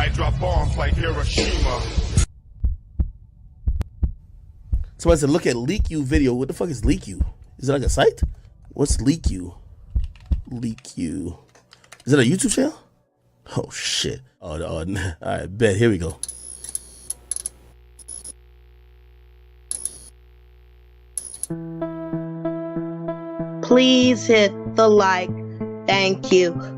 might drop bombs like Hiroshima. Somebody said, look at LeakYou video. What the fuck is LeakYou? Is it like a site? What's LeakYou? LeakYou. Is it a YouTube channel? Oh, shit. Oh, all right, bet. Here we go. Please hit the like. Thank you.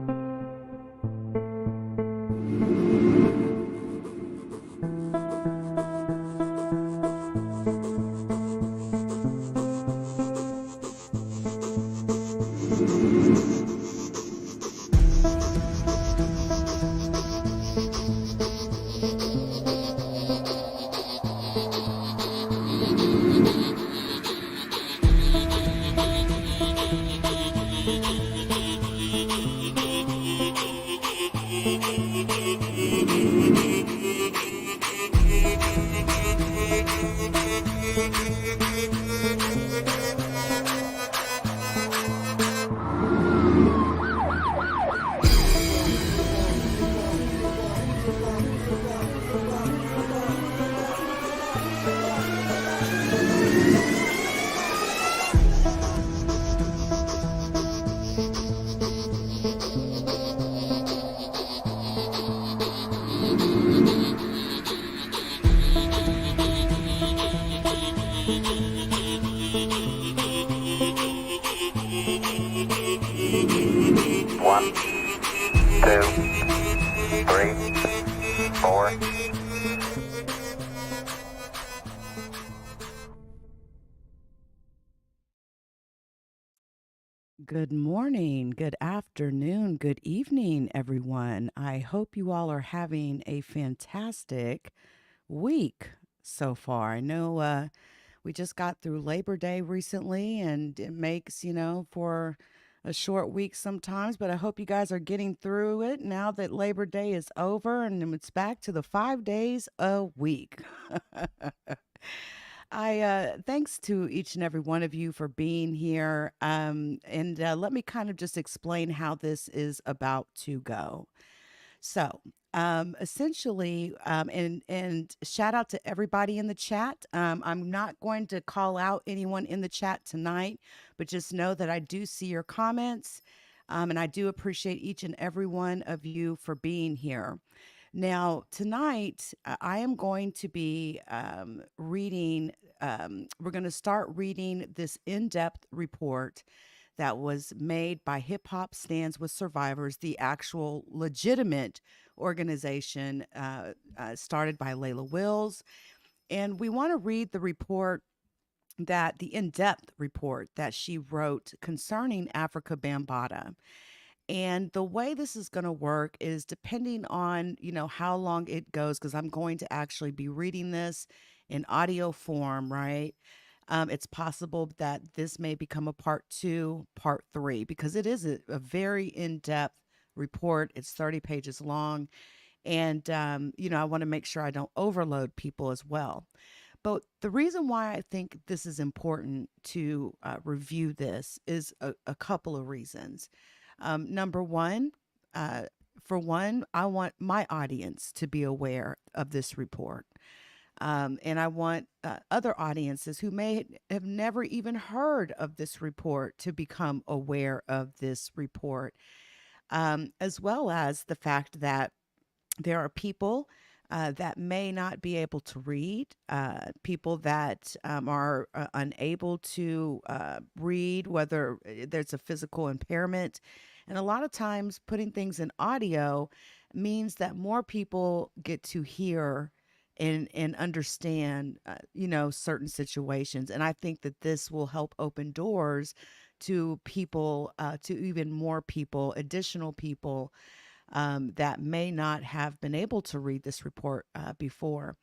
One, two, three, four. Good morning, good afternoon, good evening, everyone. I hope you all are having a fantastic week so far. I know we just got through Labor Day recently, and it makes, for a short week sometimes, but I hope you guys are getting through it now that Labor Day is over and it's back to the 5 days a week. I thanks to each and every one of you for being here. And let me kind of just explain how this is about to go. So, essentially, and shout out to everybody in the chat. I'm not going to call out anyone in the chat tonight, but just know that I do see your comments, and I do appreciate each and every one of you for being here. Now, tonight, I am going to be reading, we're going to start reading this in-depth report that was made by Hip Hop Stands with Survivors, the actual legitimate organization started by Layla Wills. And we want to read the report the in-depth report that she wrote concerning Afrika Bambaataa. And the way this is going to work is depending on, how long it goes, because I'm going to actually be reading this in audio form, right? It's possible that this may become a part 2, part 3, because it is a very in-depth report. It's 30 pages long. And, I want to make sure I don't overload people as well. But the reason why I think this is important to review this is a couple of reasons. Number one, for one, I want my audience to be aware of this report. And I want other audiences who may have never even heard of this report to become aware of this report, as well as the fact that there are people that may not be able to read, people that are unable to read, whether there's a physical impairment. And a lot of times putting things in audio means that more people get to hear and understand, certain situations. And I think that this will help open doors to people, to even more people, additional people that may not have been able to read this report before.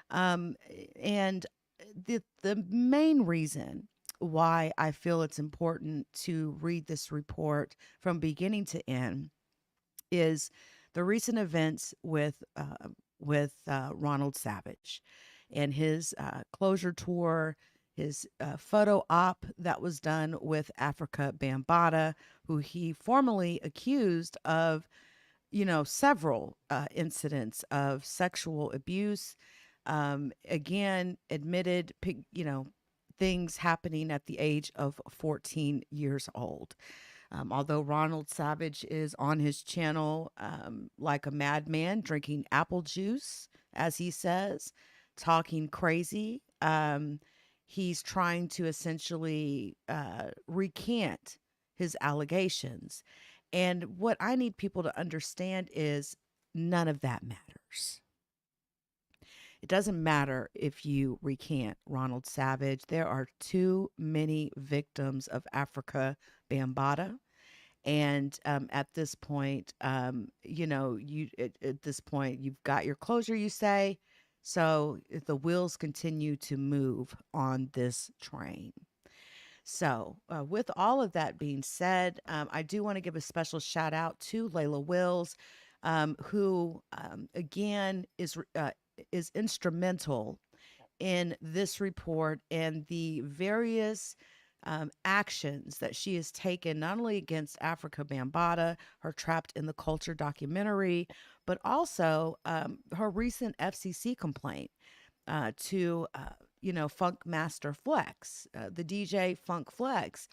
And the main reason why I feel it's important to read this report from beginning to end is the recent events with Ronald Savage and his closure tour, his photo op that was done with Afrika Bambaataa, who he formally accused of several incidents of sexual abuse. Again, admitted, things happening at the age of 14 years old. Although Ronald Savage is on his channel like a madman, drinking apple juice, as he says, talking crazy, he's trying to essentially recant his allegations. And what I need people to understand is none of that matters. It doesn't matter if you recant Ronald Savage. There are too many victims of Afrika Bambaataa. And at this point, at this point, you've got your closure, you say. So the wheels continue to move on this train. So, with all of that being said, I do want to give a special shout out to Layla Wills, who again is instrumental in this report and the various actions that she has taken, not only against Afrika Bambaataa, her Trapped in the Culture documentary, but also her recent FCC complaint to Funk Master Flex, the DJ Funk Flex,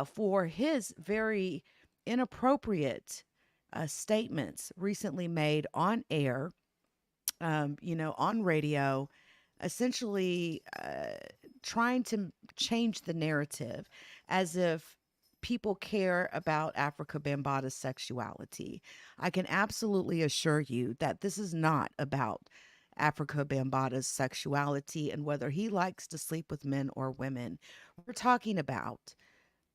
for his very inappropriate statements recently made on air, on radio, essentially trying to change the narrative as if people care about Afrika Bambaataa's sexuality. I can absolutely assure you that this is not about Afrika Bambaataa's sexuality and whether he likes to sleep with men or women. We're talking about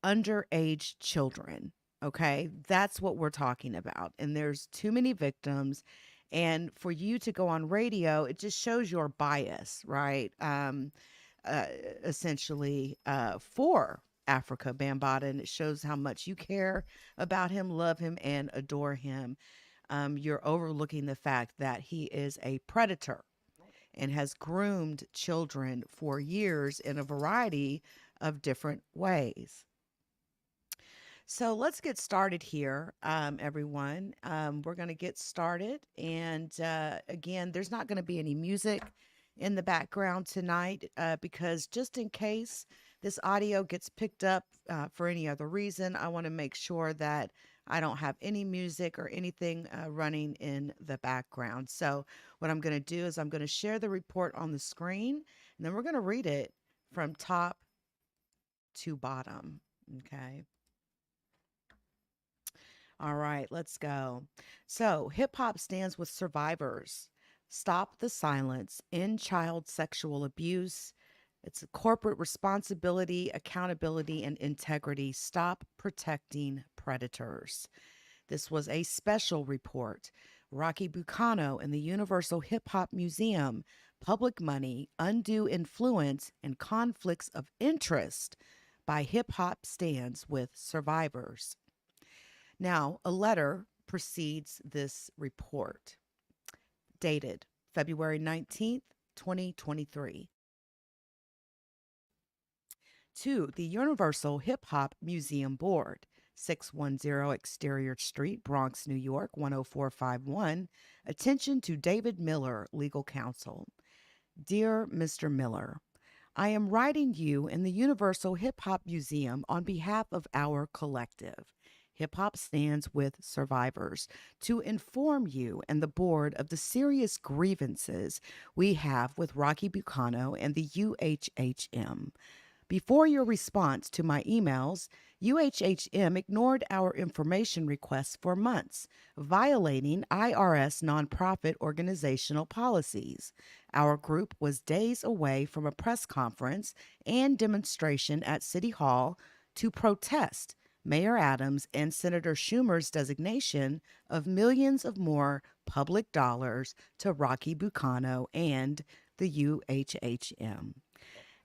underage children. Okay, that's what we're talking about. And there's too many victims. And for you to go on radio, it just shows your bias, right? Essentially, for Afrika Bambaataa, and it shows how much you care about him, love him, and adore him. You're overlooking the fact that he is a predator and has groomed children for years in a variety of different ways. So let's get started here, everyone. We're going to get started. And again, there's not going to be any music in the background tonight because just in case this audio gets picked up for any other reason, I want to make sure that I don't have any music or anything running in the background. So what I'm going to do is I'm going to share the report on the screen, and then we're going to read it from top to bottom. Okay. All right, let's go. So, hip hop stands with survivors. Stop the silence. End child sexual abuse. It's a corporate responsibility, accountability, and integrity. Stop protecting predators. This was a special report. Rocky Bucano and the Universal Hip Hop Museum. Public money, undue influence, and conflicts of interest by hip hop stands with survivors. Now, a letter precedes this report, dated February 19th, 2023. To the Universal Hip Hop Museum Board, 610 Exterior Street, Bronx, New York, 10451. Attention to David Miller, Legal Counsel. Dear Mr. Miller, I am writing you in the Universal Hip Hop Museum on behalf of our collective. Hip Hop Stands with Survivors, to inform you and the board of the serious grievances we have with Rocky Bucano and the UHHM. Before your response to my emails, UHHM ignored our information requests for months, violating IRS nonprofit organizational policies. Our group was days away from a press conference and demonstration at City Hall to protest Mayor Adams and Senator Schumer's designation of millions of more public dollars to Rocky Bucano and the UHHM.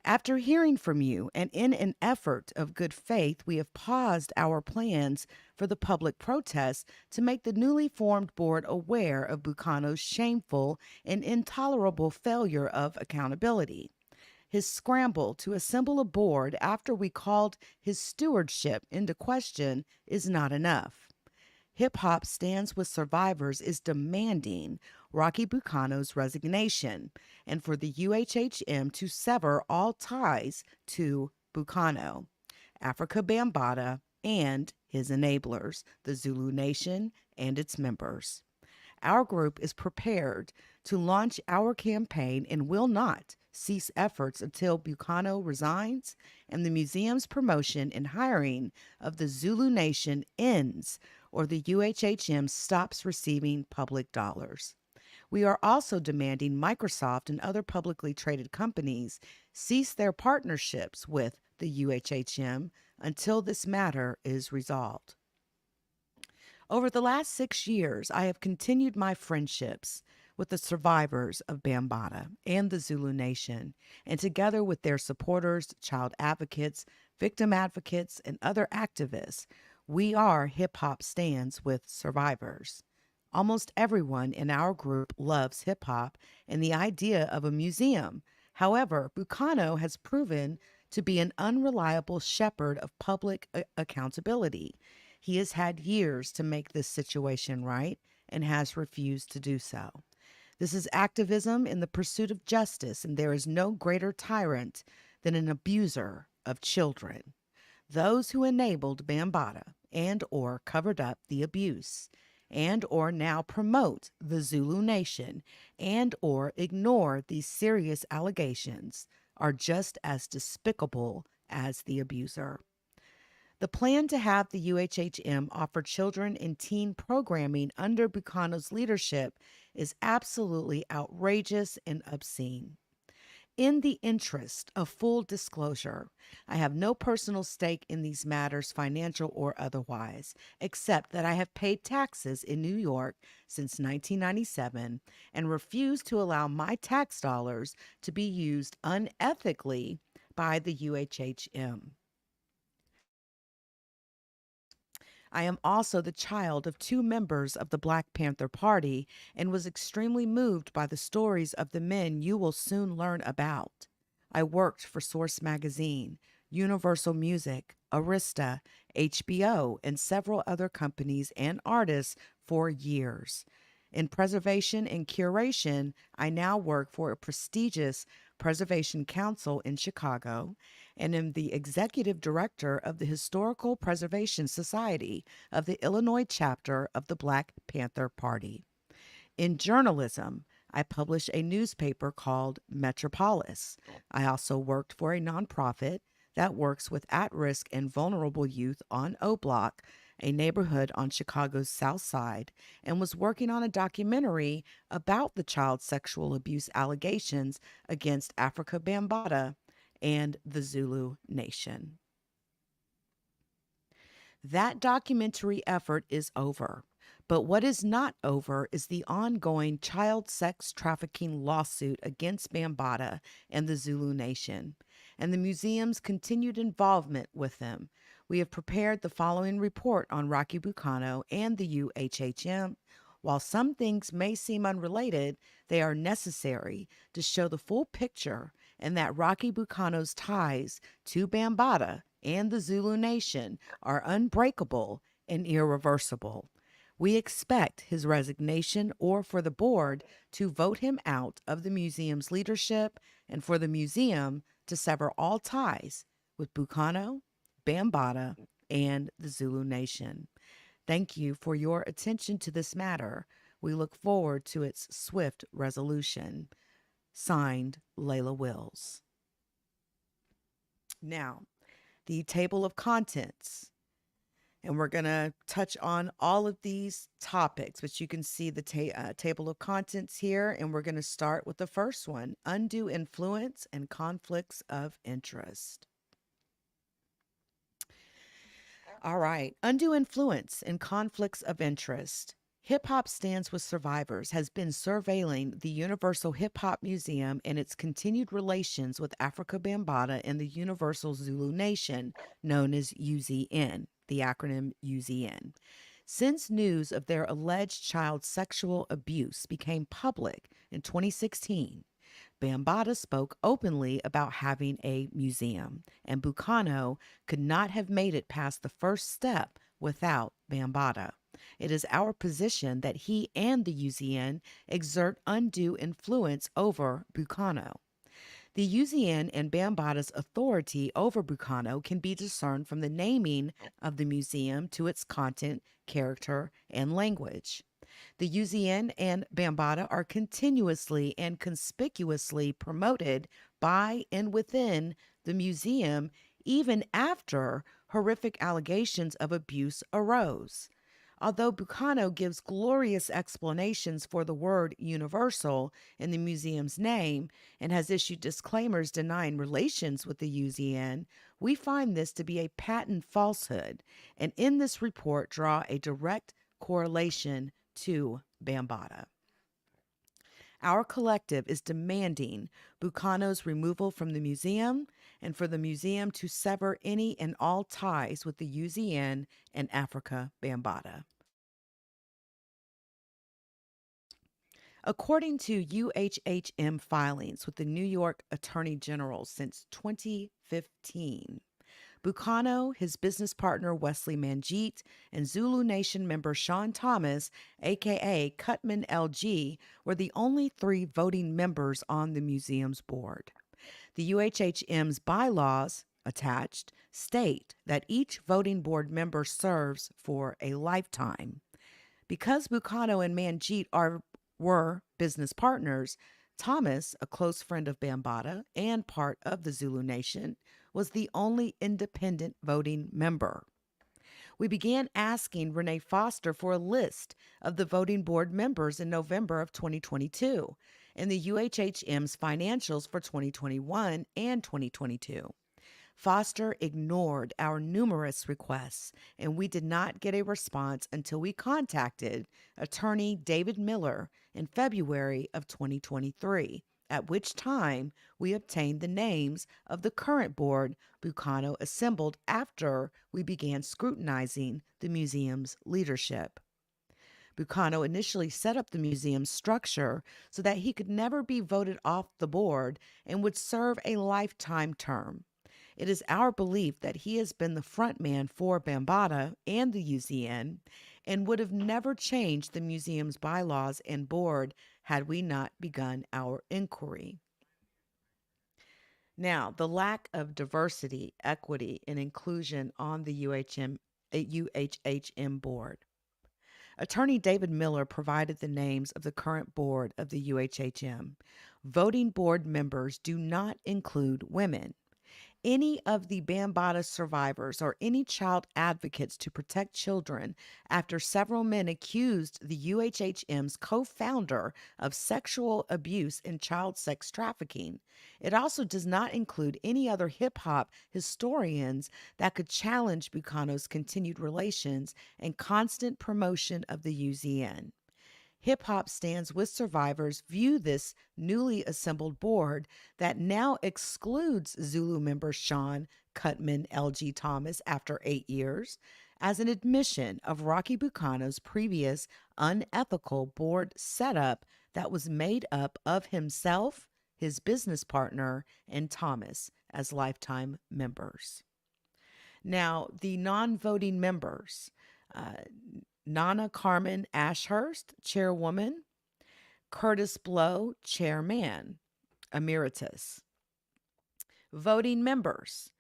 After hearing from you and in an effort of good faith, we have paused our plans for the public protest to make the newly formed board aware of Bucano's shameful and intolerable failure of accountability. His scramble to assemble a board after we called his stewardship into question is not enough. Hip Hop Stands with Survivors is demanding Rocky Bucano's resignation and for the UHHM to sever all ties to Bucano, Afrika Bambaataa, and his enablers, the Zulu Nation and its members. Our group is prepared to launch our campaign and will not cease efforts until Bucano resigns and the museum's promotion and hiring of the Zulu Nation ends or the UHHM stops receiving public dollars. We are also demanding Microsoft and other publicly traded companies cease their partnerships with the UHHM until this matter is resolved. Over the last 6 years, I have continued my friendships with the survivors of Bambaataa and the Zulu Nation, and together with their supporters, child advocates, victim advocates, and other activists, we are Hip Hop Stands with Survivors. Almost everyone in our group loves hip hop and the idea of a museum. However, Bucano has proven to be an unreliable shepherd of public accountability. He has had years to make this situation right and has refused to do so. This is activism in the pursuit of justice, and there is no greater tyrant than an abuser of children. Those who enabled Bambaataa and or covered up the abuse and or now promote the Zulu Nation and or ignore these serious allegations are just as despicable as the abuser. The plan to have the UHHM offer children and teen programming under Bucano's leadership is absolutely outrageous and obscene. In the interest of full disclosure, I have no personal stake in these matters, financial or otherwise, except that I have paid taxes in New York since 1997 and refuse to allow my tax dollars to be used unethically by the UHHM. I am also the child of 2 members of the Black Panther Party and was extremely moved by the stories of the men you will soon learn about. I worked for Source Magazine, Universal Music, Arista, HBO, and several other companies and artists for years. In preservation and curation, I now work for a prestigious Preservation Council in Chicago and am the executive director of the Historical Preservation Society of the Illinois chapter of the Black Panther Party. In journalism, I publish a newspaper called Metropolis. I also worked for a nonprofit that works with at-risk and vulnerable youth on O Block, a neighborhood on Chicago's South Side, and was working on a documentary about the child sexual abuse allegations against Afrika Bambaataa and the Zulu Nation. That documentary effort is over, but what is not over is the ongoing child sex trafficking lawsuit against Bambaataa and the Zulu Nation, and the museum's continued involvement with them. We have prepared the following report on Rocky Bucano and the UHHM. While some things may seem unrelated, they are necessary to show the full picture and that Rocky Bucano's ties to Bambaataa and the Zulu Nation are unbreakable and irreversible. We expect his resignation or for the board to vote him out of the museum's leadership and for the museum to sever all ties with Bucano, Bambaataa, and the Zulu Nation. Thank you for your attention to this matter. We look forward to its swift resolution. Signed, Layla Wills. Now, the table of contents. And we're going to touch on all of these topics, which you can see the table of contents here. And we're going to start with the first one, undue influence and conflicts of interest. All right, undue influence and conflicts of interest. Hip Hop Stands with Survivors has been surveilling the Universal Hip Hop Museum and its continued relations with Afrika Bambaataa and the Universal Zulu Nation, known as UZN, the acronym UZN. Since news of their alleged child sexual abuse became public in 2016, Bambaataa spoke openly about having a museum, and Bucano could not have made it past the first step without Bambaataa. It is our position that he and the UZN exert undue influence over Bukano. The UZN and Bambaata's authority over Bukano can be discerned from the naming of the museum to its content, character, and language. The UZN and Bambaata are continuously and conspicuously promoted by and within the museum even after horrific allegations of abuse arose. Although Bukano gives glorious explanations for the word universal in the museum's name and has issued disclaimers denying relations with the UZN, we find this to be a patent falsehood, and in this report draw a direct correlation to Bambaata. Our collective is demanding Bukano's removal from the museum and for the museum to sever any and all ties with the UZN and Afrika Bambaataa. According to UHHM filings with the New York Attorney General since 2015, Bukano, his business partner Wesley Manjeet, and Zulu Nation member Sean Thomas, aka Cutman LG, were the only 3 voting members on the museum's board. The UHHM's bylaws, attached, state that each voting board member serves for a lifetime. Because Bukano and Manjeet were business partners, Thomas, a close friend of Bambaata and part of the Zulu Nation, was the only independent voting member. We began asking Renee Foster for a list of the voting board members in November of 2022 and the UHHM's financials for 2021 and 2022. Foster ignored our numerous requests, and we did not get a response until we contacted attorney David Miller in February of 2023, at which time we obtained the names of the current board Bukano assembled after we began scrutinizing the museum's leadership. Bukano initially set up the museum's structure so that he could never be voted off the board and would serve a lifetime term. It is our belief that he has been the front man for Bambaata and the UZN and would have never changed the museum's bylaws and board had we not begun our inquiry. Now, the lack of diversity, equity, and inclusion on the UHHM board. Attorney David Miller provided the names of the current board of the UHHM. Voting board members do not include women. Any of the Bambaata survivors or any child advocates to protect children after several men accused the UHHM's co-founder of sexual abuse and child sex trafficking. It also does not include any other hip-hop historians that could challenge Bukano's continued relations and constant promotion of the UZN. Hip-hop stands with survivors view this newly assembled board that now excludes Zulu member Sean Cutman LG Thomas after 8 years as an admission of Rocky Bukano's previous unethical board setup that was made up of himself, his business partner, and Thomas as lifetime members. Now, the non-voting members, Nana Carmen Ashurst, chairwoman. Curtis Blow, chairman, emeritus. Voting members,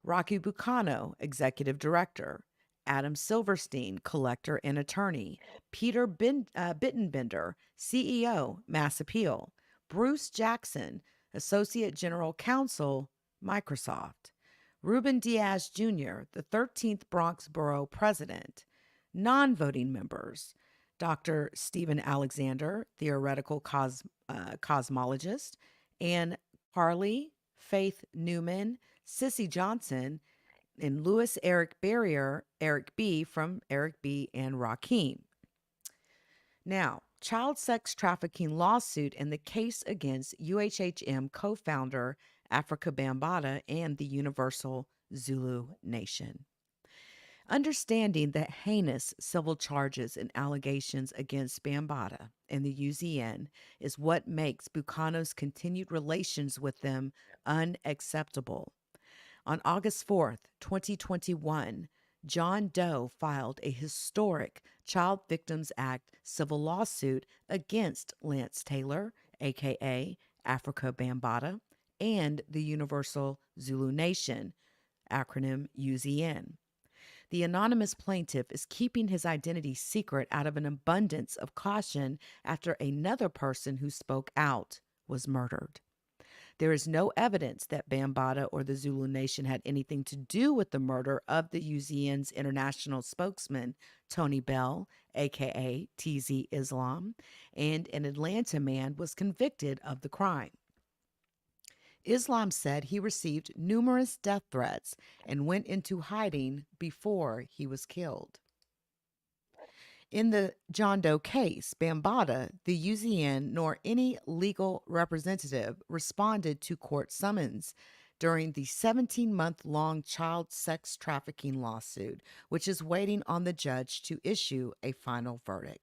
Rocky Bukano, executive director. Adam Silverstein, collector and attorney. Peter Bittenbender, CEO, Mass Appeal. Bruce Jackson, associate general counsel, Microsoft. Ruben Diaz Jr., the 13th Bronx Borough president. Non-voting members, Dr. Stephen Alexander, theoretical cosmologist, and Carly, Faith Newman, Sissy Johnson, and Louis Eric Barrier, Eric B. from Eric B. and Rakim. Now, child sex trafficking lawsuit and the case against UHHM co-founder Afrika Bambaataa and the Universal Zulu Nation. Understanding the heinous civil charges and allegations against Bambaata and the UZN is what makes Bukano's continued relations with them unacceptable. On August 4th, 2021, John Doe filed a historic Child Victims Act civil lawsuit against Lance Taylor, aka Afrika Bambaataa, and the Universal Zulu Nation, acronym UZN. The anonymous plaintiff is keeping his identity secret out of an abundance of caution after another person who spoke out was murdered. There is no evidence that Bambaataa or the Zulu Nation had anything to do with the murder of the UZN's international spokesman, Tony Bell, aka TZ Islam, and an Atlanta man was convicted of the crime. Islam said he received numerous death threats and went into hiding before he was killed. In the John Doe case, Bambaataa, the UZN, nor any legal representative responded to court summons during the 17-month-long child sex trafficking lawsuit, which is waiting on the judge to issue a final verdict.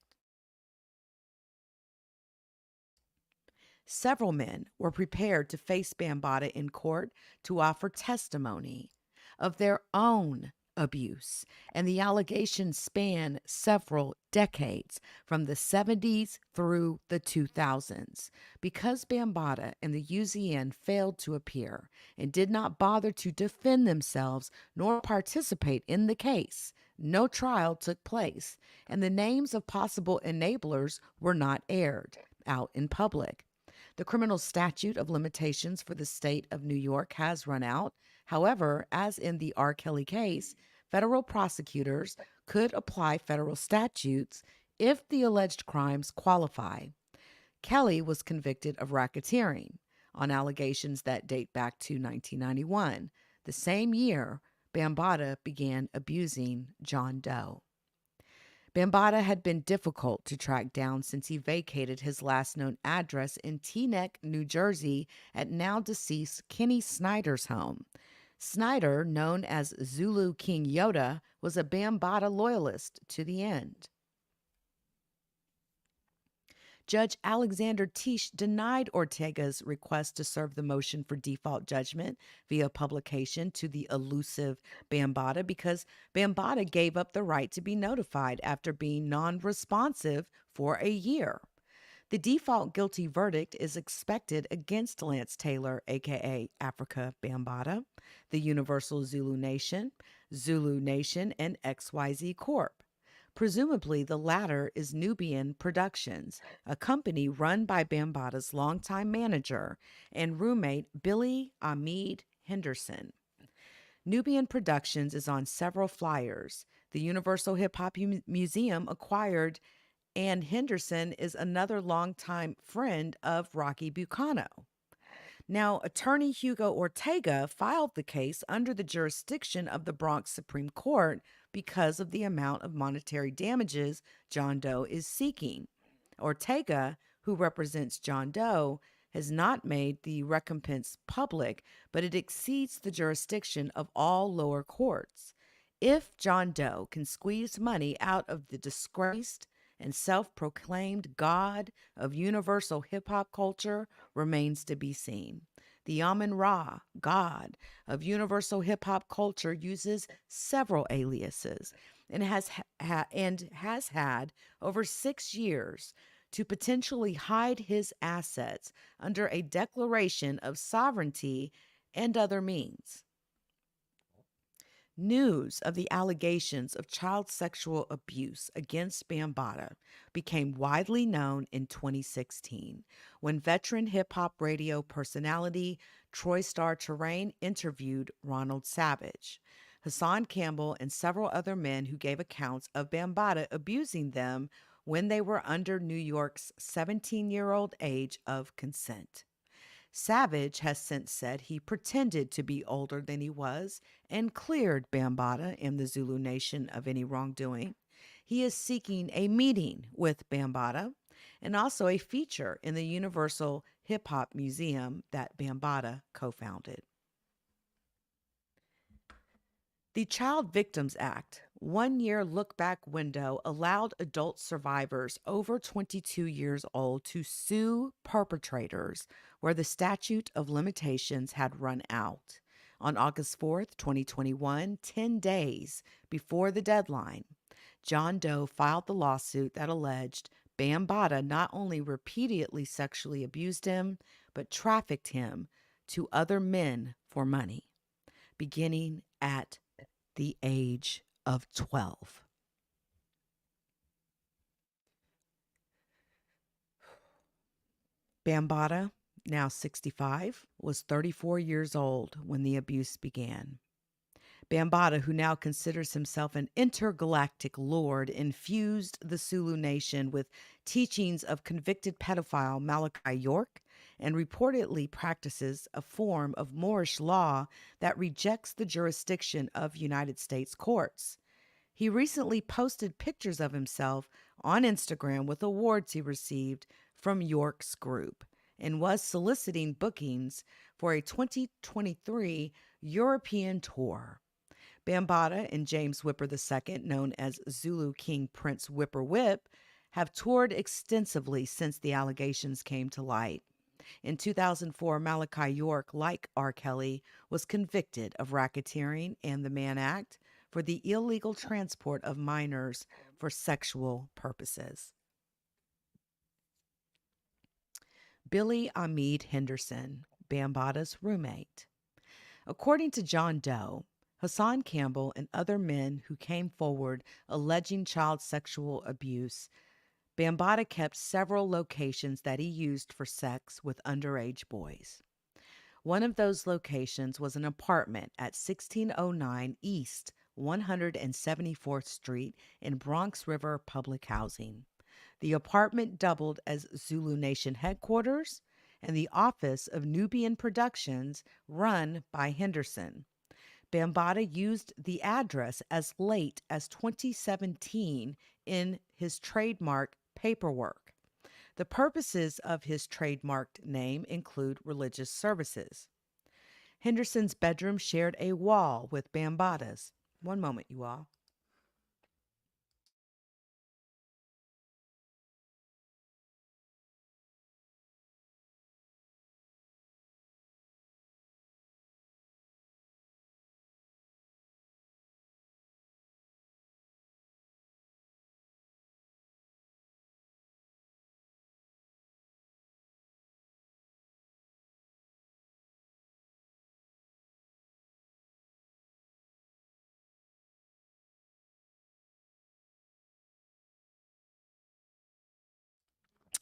Several men were prepared to face Bambaataa in court to offer testimony of their own abuse, and the allegations span several decades from the 70s through the 2000s. Because Bambaataa and the UZN failed to appear and did not bother to defend themselves nor participate in the case, no trial took place, and the names of possible enablers were not aired out in public. The criminal statute of limitations for the state of New York has run out. However, as in the R. Kelly case, federal prosecutors could apply federal statutes if the alleged crimes qualify. Kelly was convicted of racketeering on allegations that date back to 1991, the same year Bambaataa began abusing John Doe. Bambaataa had been difficult to track down since he vacated his last known address in Teaneck, New Jersey, at now deceased Kenny Snyder's home. Snyder, known as Zulu King Yoda, was a Bambaataa loyalist to the end. Judge Alexander Tisch denied Ortega's request to serve the motion for default judgment via publication to the elusive Bambaataa because Bambaataa gave up the right to be notified after being non-responsive for a year. The default guilty verdict is expected against Lance Taylor, aka Afrika Bambaataa, the Universal Zulu Nation, and XYZ Corp. Presumably, the latter is Nubian Productions, a company run by Bambaataa's longtime manager and roommate Billy Ahmed Henderson. Nubian Productions is on several flyers. The Universal Hip Hop Museum acquired, and Henderson is another longtime friend of Rocky Bucano. Now, attorney Hugo Ortega filed the case under the jurisdiction of the Bronx Supreme Court because of the amount of monetary damages John Doe is seeking. Ortega, who represents John Doe, has not made the recompense public, but it exceeds the jurisdiction of all lower courts. If John Doe can squeeze money out of the disgraced and self-proclaimed god of universal hip-hop culture remains to be seen. The Amun-Ra, god of universal hip-hop culture, uses several aliases and has had over 6 years to potentially hide his assets under a declaration of sovereignty and other means. News of the allegations of child sexual abuse against Bambaataa became widely known in 2016 when veteran hip-hop radio personality Troy Star Terrain interviewed Ronald Savage, Hassan Campbell, and several other men who gave accounts of Bambaataa abusing them when they were under New York's 17-year-old age of consent. Savage has since said he pretended to be older than he was and cleared Bambaataa and the Zulu Nation of any wrongdoing. He is seeking a meeting with Bambaataa and also a feature in the Universal Hip Hop Museum that Bambaataa co-founded. The Child Victims Act, 1-year look-back window, allowed adult survivors over 22 years old to sue perpetrators where the statute of limitations had run out. On August 4th, 2021, 10 days before the deadline, John Doe filed the lawsuit that alleged Bambaataa not only repeatedly sexually abused him, but trafficked him to other men for money, beginning at the age of 12. Bambaataa, now 65, was 34 years old when the abuse began. Bambaataa, who now considers himself an intergalactic lord, infused the Zulu Nation with teachings of convicted pedophile Malachi York and reportedly practices a form of Moorish law that rejects the jurisdiction of United States courts. He recently posted pictures of himself on Instagram with awards he received from York's group and was soliciting bookings for a 2023 European tour. Bambaataa and James Whipper II, known as Zulu King Prince Whipper Whip, have toured extensively since the allegations came to light. In 2004, Malachi York, like R. Kelly, was convicted of racketeering and the Mann Act for the illegal transport of minors for sexual purposes. Billy Ahmed Henderson, Bambaataa's roommate. According to John Doe, Hassan Campbell and other men who came forward alleging child sexual abuse, Bambaataa kept several locations that he used for sex with underage boys. One of those locations was an apartment at 1609 East 174th Street in Bronx River Public Housing. The apartment doubled as Zulu Nation headquarters and the office of Nubian Productions run by Henderson. Bambaataa used the address as late as 2017 in his trademark paperwork. The purposes of his trademarked name include religious services. Henderson's bedroom shared a wall with Bambaataa's. One moment, you all.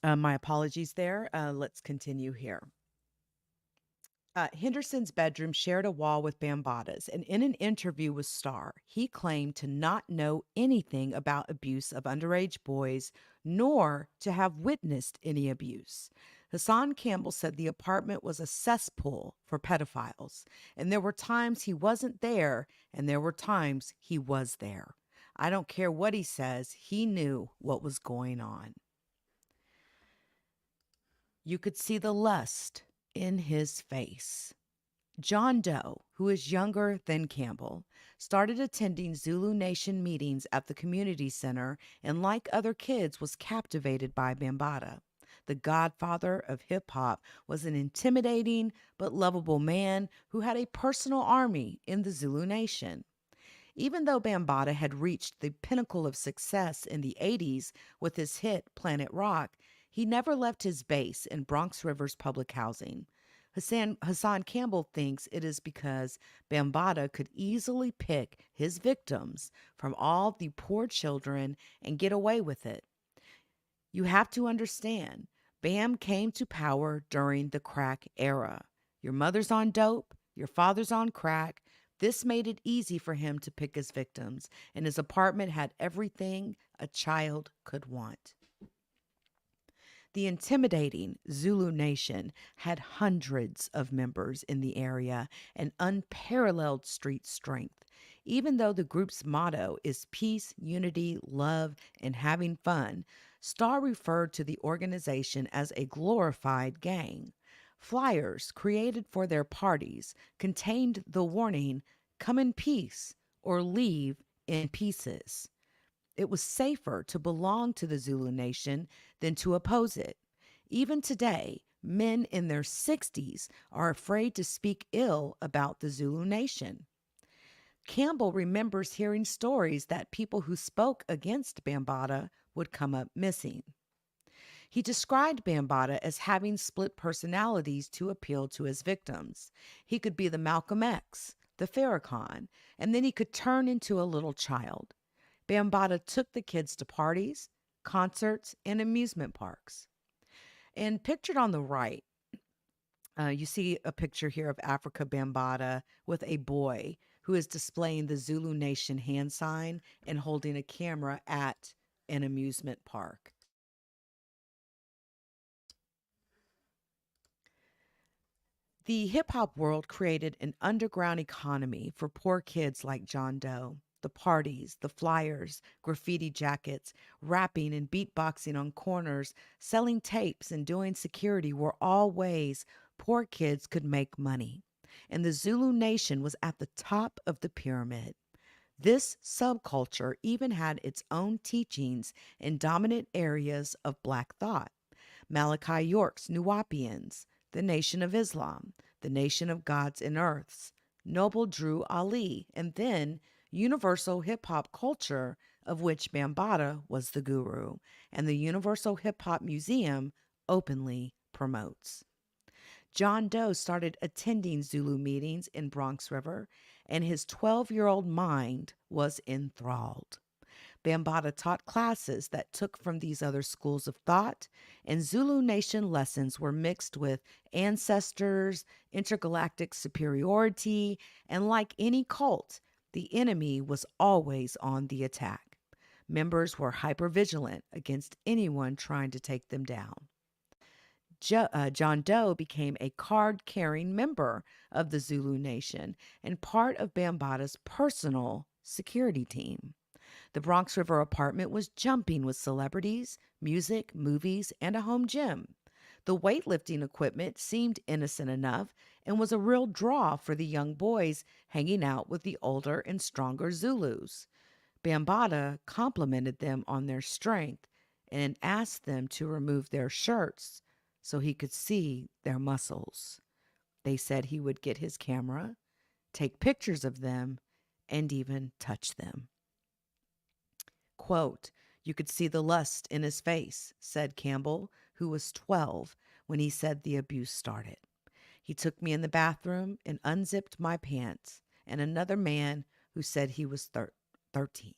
My apologies there. Let's continue here. Henderson's bedroom shared a wall with Bambaataa's, and in an interview with Star, he claimed to not know anything about abuse of underage boys, nor to have witnessed any abuse. Hassan Campbell said the apartment was a cesspool for pedophiles, and there were times he wasn't there, and there were times he was there. I don't care what he says, he knew what was going on. You could see the lust in his face. John Doe, who is younger than Campbell, started attending Zulu Nation meetings at the community center and, like other kids, was captivated by Bambaataa. The godfather of hip-hop was an intimidating but lovable man who had a personal army in the Zulu Nation. Even though Bambaataa had reached the pinnacle of success in the 80s with his hit Planet Rock, he never left his base in Bronx River's public housing. Hassan Campbell thinks it is because Bambaataa could easily pick his victims from all the poor children and get away with it. You have to understand, Bam came to power during the crack era. Your mother's on dope, your father's on crack. This made it easy for him to pick his victims, and his apartment had everything a child could want. The intimidating Zulu Nation had hundreds of members in the area and unparalleled street strength. Even though the group's motto is peace, unity, love, and having fun, Star referred to the organization as a glorified gang. Flyers created for their parties contained the warning, "Come in peace" or "Leave in pieces." It was safer to belong to the Zulu Nation than to oppose it. Even today, men in their 60s are afraid to speak ill about the Zulu Nation. Campbell remembers hearing stories that people who spoke against Bambaataa would come up missing. He described Bambaataa as having split personalities to appeal to his victims. He could be the Malcolm X, the Farrakhan, and then he could turn into a little child. Bambaataa took the kids to parties, concerts, and amusement parks. And pictured on the right, you see a picture here of Afrika Bambaataa with a boy who is displaying the Zulu Nation hand sign and holding a camera at an amusement park. The hip hop world created an underground economy for poor kids like John Doe. The parties, the flyers, graffiti jackets, rapping and beatboxing on corners, selling tapes and doing security were all ways poor kids could make money. And the Zulu Nation was at the top of the pyramid. This subculture even had its own teachings in dominant areas of Black thought. Malachi York's Nuwapians, the Nation of Islam, the Nation of Gods and Earths, Noble Drew Ali, and then universal hip-hop culture, of which Bambaataa was the guru, and the Universal Hip Hop Museum openly promotes. John Doe started attending Zulu meetings in Bronx River, and his 12-year-old mind was enthralled. Bambaataa taught classes that took from these other schools of thought, and Zulu Nation lessons were mixed with ancestors, intergalactic superiority, and like any cult, the enemy was always on the attack. Members were hypervigilant against anyone trying to take them down. John Doe became a card-carrying member of the Zulu Nation and part of Bambaataa's personal security team. The Bronx River apartment was jumping with celebrities, music, movies, and a home gym. The weightlifting equipment seemed innocent enough and was a real draw for the young boys hanging out with the older and stronger Zulus. Bambaataa complimented them on their strength and asked them to remove their shirts so he could see their muscles. They said he would get his camera, take pictures of them, and even touch them. Quote, "You could see the lust in his face," said Campbell, who was 12 when he said the abuse started. "He took me in the bathroom and unzipped my pants," and another man who said he was 13.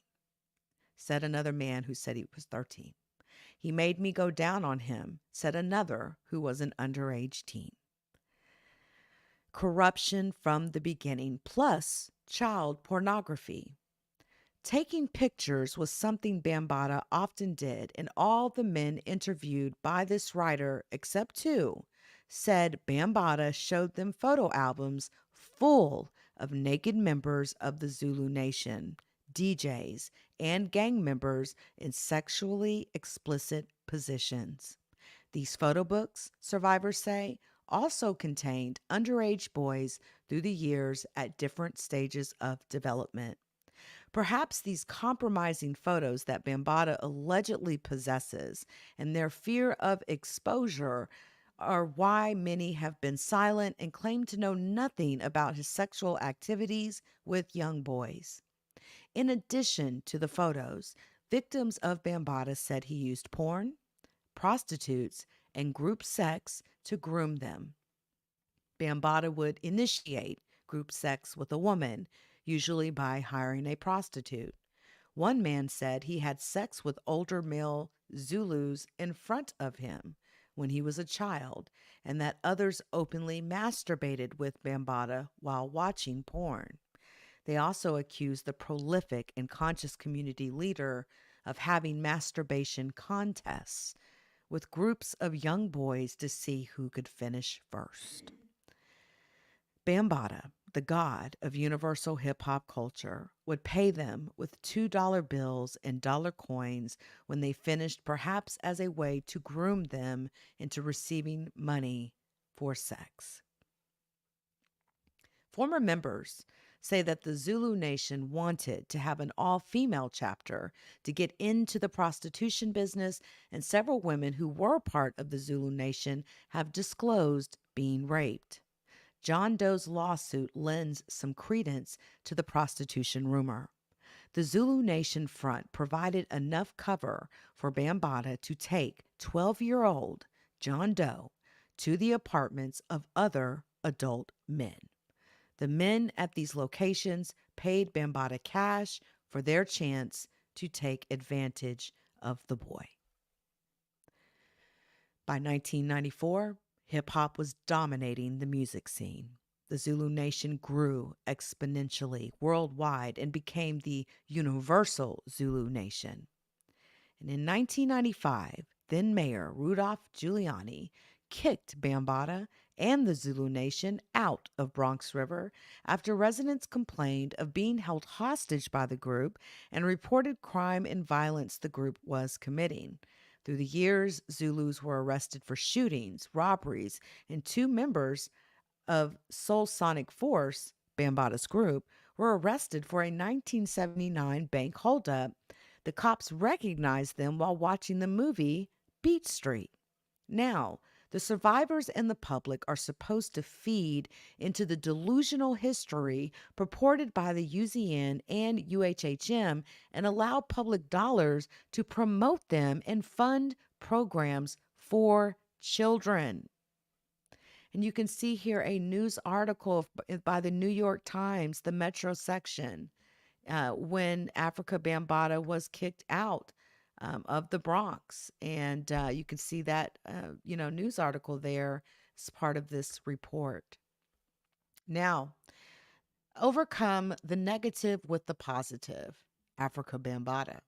Said another man who said he was 13. "He made me go down on him," said another who was an underage teen. Corruption from the beginning, plus child pornography. Taking pictures was something Bambaataa often did, and all the men interviewed by this writer, except two, said Bambaataa showed them photo albums full of naked members of the Zulu Nation, DJs, and gang members in sexually explicit positions. These photo books, survivors say, also contained underage boys through the years at different stages of development. Perhaps these compromising photos that Bambaataa allegedly possesses and their fear of exposure are why many have been silent and claim to know nothing about his sexual activities with young boys. In addition to the photos, victims of Bambaataa said he used porn, prostitutes, and group sex to groom them. Bambaataa would initiate group sex with a woman, usually by hiring a prostitute. One man said he had sex with older male Zulus in front of him when he was a child, and that others openly masturbated with Bambaataa while watching porn. They also accused the prolific and conscious community leader of having masturbation contests with groups of young boys to see who could finish first. Bambaataa, the god of universal hip-hop culture, would pay them with $2 bills and dollar coins when they finished, perhaps as a way to groom them into receiving money for sex. Former members say that the Zulu Nation wanted to have an all-female chapter to get into the prostitution business, and several women who were part of the Zulu Nation have disclosed being raped. John Doe's lawsuit lends some credence to the prostitution rumor. The Zulu Nation front provided enough cover for Bambaataa to take 12-year-old John Doe to the apartments of other adult men. The men at these locations paid Bambaataa cash for their chance to take advantage of the boy. By 1994, hip-hop was dominating the music scene. The Zulu Nation grew exponentially worldwide and became the universal Zulu Nation. And in 1995, then Mayor Rudolph Giuliani kicked Bambaataa and the Zulu Nation out of Bronx River after residents complained of being held hostage by the group and reported crime and violence the group was committing. Through the years, Zulus were arrested for shootings, robberies, and 2 members of Soul Sonic Force, Bambaataa's group, were arrested for a 1979 bank holdup. The cops recognized them while watching the movie Beat Street. Now, the survivors and the public are supposed to feed into the delusional history purported by the UZN and UHHM and allow public dollars to promote them and fund programs for children. And you can see here a news article by the New York Times, the Metro section, when Afrika Bambaataa was kicked out of the Bronx. And you can see that, news article there as part of this report. Now, overcome the negative with the positive. Afrika Bambaataa.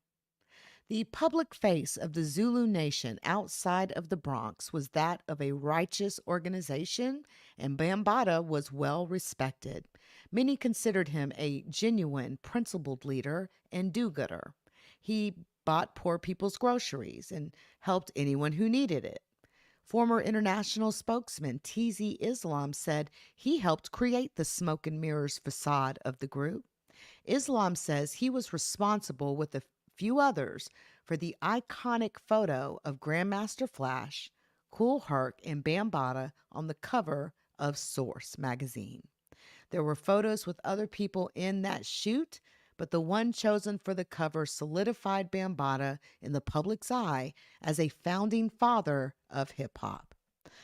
The public face of the Zulu Nation outside of the Bronx was that of a righteous organization, and Bambaataa was well respected. Many considered him a genuine, principled leader and do-gooder. He bought poor people's groceries and helped anyone who needed it. Former international spokesman TZ Islam said he helped create the smoke and mirrors facade of the group. Islam says he was responsible with a few others for the iconic photo of Grandmaster Flash, Kool Herc, and Bambaataa on the cover of Source magazine. There were photos with other people in that shoot, but the one chosen for the cover solidified Bambaataa in the public's eye as a founding father of hip-hop.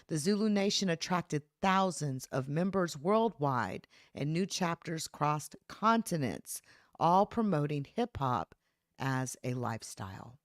The Zulu Nation attracted thousands of members worldwide, and new chapters crossed continents, all promoting hip-hop as a lifestyle.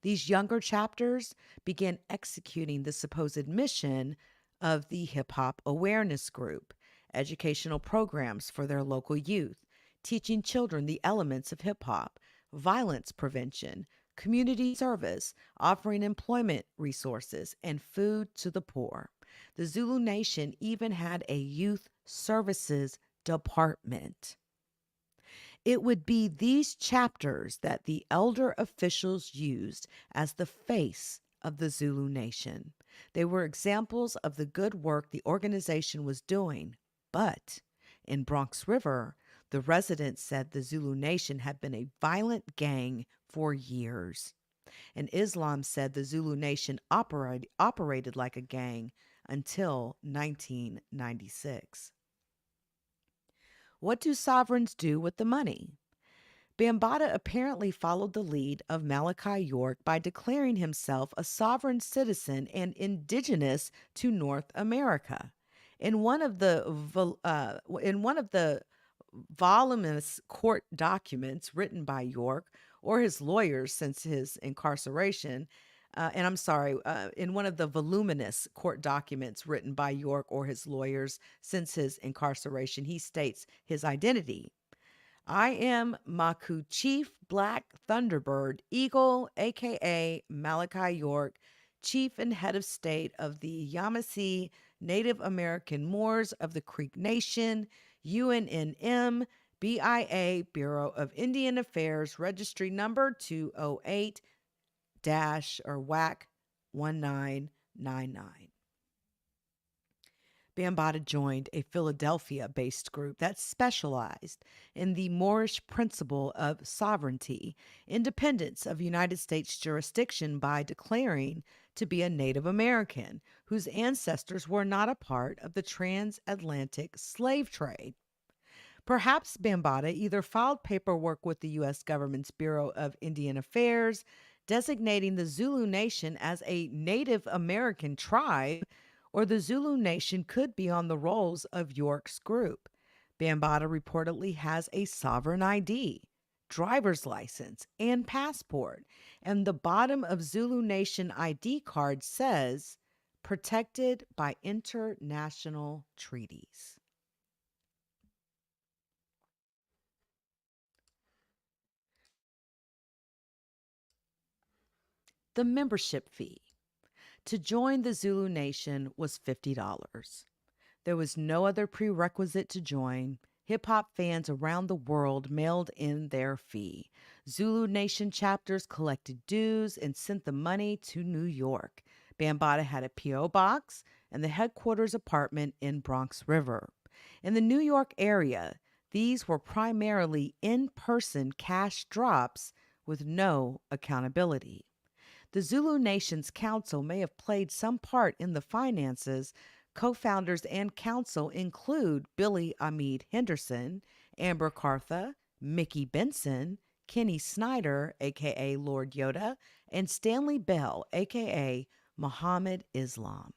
These younger chapters began executing the supposed mission of the Hip Hop Awareness Group, educational programs for their local youth, teaching children the elements of hip hop, violence prevention, community service, offering employment resources, and food to the poor. The Zulu Nation even had a youth services department. It would be these chapters that the elder officials used as the face of the Zulu Nation. They were examples of the good work the organization was doing, but in Bronx River, the residents said the Zulu Nation had been a violent gang for years. And Islam said the Zulu Nation operated like a gang until 1996. What do sovereigns do with the money? Bambaataa apparently followed the lead of Malachi York by declaring himself a sovereign citizen and indigenous to North America. In one of the voluminous court documents written by York or his lawyers since his incarceration, in one of the voluminous court documents written by York or his lawyers since his incarceration, he states his identity. I am Maku Chief Black Thunderbird Eagle, a.k.a. Malachi York, Chief and Head of State of the Yamasee Native American Moors of the Creek Nation, UNNM, BIA, Bureau of Indian Affairs, Registry Number 208 WAC 1999. Bambaataa joined a Philadelphia-based group that specialized in the Moorish principle of sovereignty, independence of United States jurisdiction by declaring to be a Native American whose ancestors were not a part of the transatlantic slave trade. Perhaps Bambaataa either filed paperwork with the U.S. government's Bureau of Indian Affairs designating the Zulu Nation as a Native American tribe, or the Zulu Nation could be on the rolls of York's group. Bambaataa reportedly has a sovereign ID, driver's license, and passport, and the bottom of Zulu Nation ID card says, protected by international treaties. The membership fee to join the Zulu Nation was $50. There was no other prerequisite to join. Hip-hop fans around the world mailed in their fee. Zulu Nation chapters collected dues and sent the money to New York. Bambaataa had a P.O. box and the headquarters apartment in Bronx River. In the New York area, these were primarily in-person cash drops with no accountability. The Zulu Nation's council may have played some part in the finances. Co-founders and council include Billy Ahmed Henderson, Amber Cartha, Mickey Benson, Kenny Snyder, a.k.a. Lord Yoda, and Stanley Bell, a.k.a. Muhammad Islam.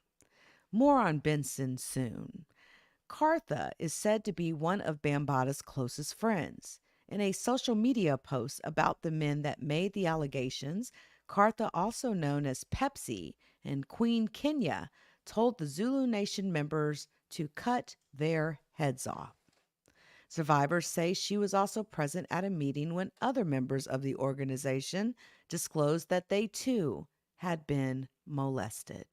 More on Benson soon. Cartha is said to be one of Bambaataa's closest friends. In a social media post about the men that made the allegations, Cartha, also known as Pepsi and Queen Kenya, told the Zulu Nation members to cut their heads off. Survivors say she was also present at a meeting when other members of the organization disclosed that they too had been molested.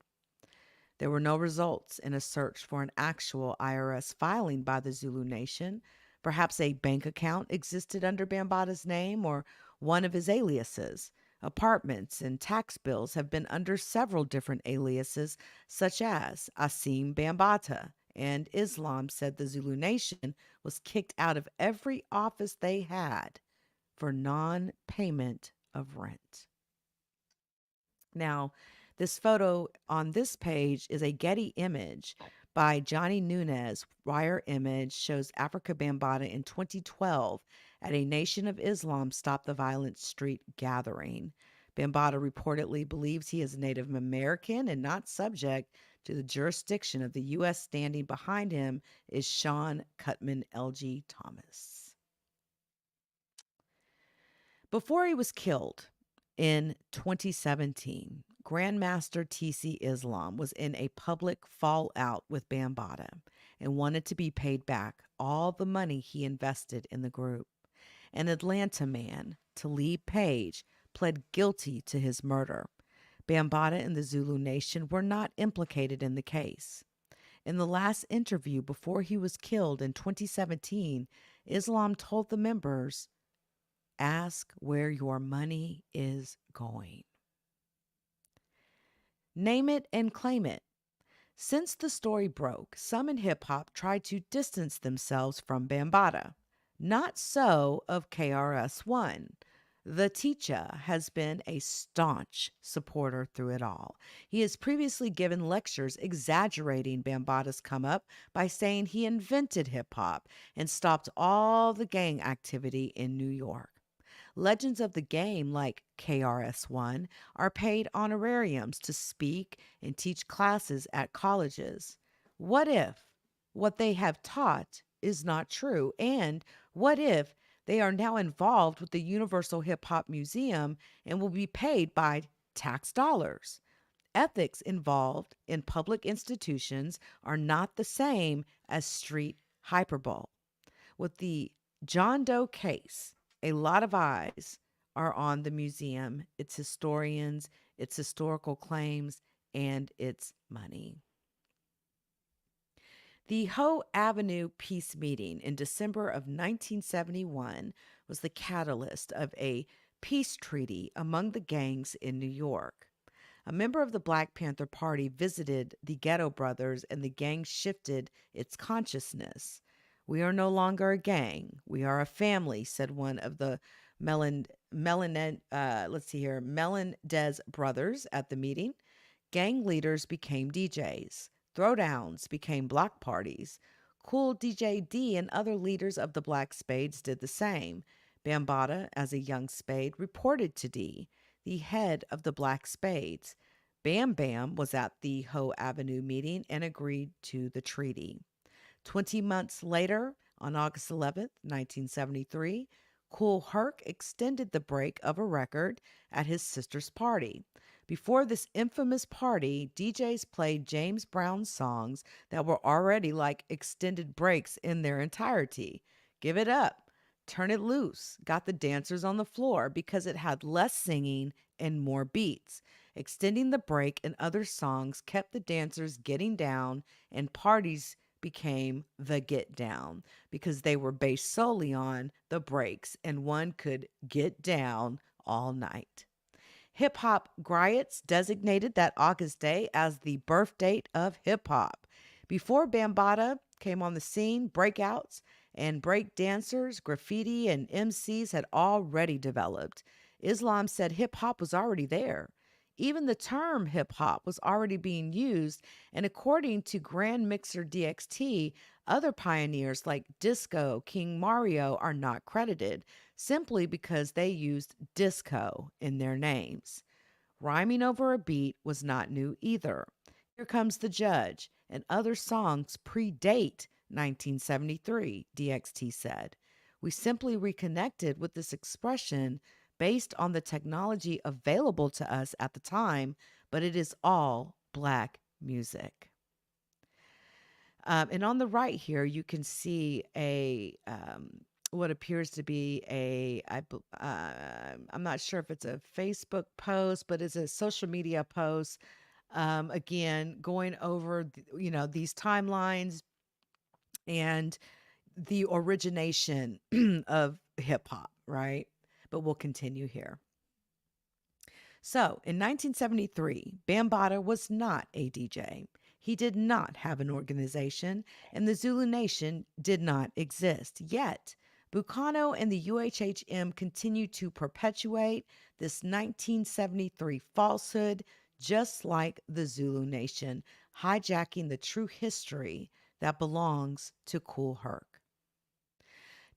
There were no results in a search for an actual IRS filing by the Zulu Nation. Perhaps a bank account existed under Bambaataa's name or one of his aliases. Apartments and tax bills have been under several different aliases, such as Asim Bambaataa, and Islam said the Zulu Nation was kicked out of every office they had for non-payment of rent. Now, this photo on this page is a Getty image by Johnny Nunez. Wire image shows Afrika Bambaataa in 2012 at a Nation of Islam Stop the Violence Street gathering. Bambaataa reportedly believes he is Native American and not subject to the jurisdiction of the U.S. Standing behind him is Sean Cutman L.G. Thomas. Before he was killed in 2017, Grandmaster TC Islam was in a public fallout with Bambaataa and wanted to be paid back all the money he invested in the group. An Atlanta man, Talib Page, pled guilty to his murder. Bambaataa and the Zulu Nation were not implicated in the case. In the last interview before he was killed in 2017, Islam told the members, "Ask where your money is going." Name it and claim it. Since the story broke, some in hip-hop tried to distance themselves from Bambaataa. Not so of KRS-One. The teacher has been a staunch supporter through it all. He has previously given lectures exaggerating Bambaataa's come-up by saying he invented hip-hop and stopped all the gang activity in New York. Legends of the game like KRS-One are paid honorariums to speak and teach classes at colleges. What if what they have taught is not true? And what if they are now involved with the Universal Hip Hop Museum and will be paid by tax dollars? Ethics involved in public institutions are not the same as street hyperbole. With the John Doe case, a lot of eyes are on the museum, its historians, its historical claims, and its money. The Hoe Avenue Peace Meeting in December of 1971 was the catalyst of a peace treaty among the gangs in New York. A member of the Black Panther Party visited the Ghetto Brothers, and the gang shifted its consciousness. "We are no longer a gang. We are a family," said one of the Melendez brothers at the meeting. Gang leaders became DJs. Throwdowns became block parties. Cool DJ D and other leaders of the Black Spades did the same. Bambaataa, as a young Spade, reported to D, the head of the Black Spades. Bam Bam was at the Hoe Avenue meeting and agreed to the treaty. 20 months later, on August 11th, 1973, Kool Herc extended the break of a record at his sister's party. Before this infamous party, DJs played James Brown songs that were already like extended breaks in their entirety. "Give It Up," "Turn It Loose" got the dancers on the floor because it had less singing and more beats. Extending the break in other songs kept the dancers getting down, and parties became the get down because they were based solely on the breaks, and one could get down all night. Hip hop griots designated that August day as the birth date of hip hop. Before Bambaataa came on the scene, breakouts and break dancers, graffiti, and MCs had already developed. Islam said hip hop was already there. Even the term hip hop was already being used, and according to Grand Mixer DXT, other pioneers like Disco King Mario are not credited, simply because they used disco in their names. Rhyming over a beat was not new either. Here Comes the Judge and other songs predate 1973, DXT said. "We simply reconnected with this expression based on the technology available to us at the time, but it is all Black music." And on the right here, you can see what appears to be I'm not sure if it's a Facebook post, but it's a social media post. Again, going over, these timelines and the origination of hip hop, right? But we'll continue here. So, in 1973, Bambaataa was not a DJ. He did not have an organization, and the Zulu Nation did not exist. Yet, Bukano and the UHHM continued to perpetuate this 1973 falsehood, just like the Zulu Nation, hijacking the true history that belongs to Kool Herc.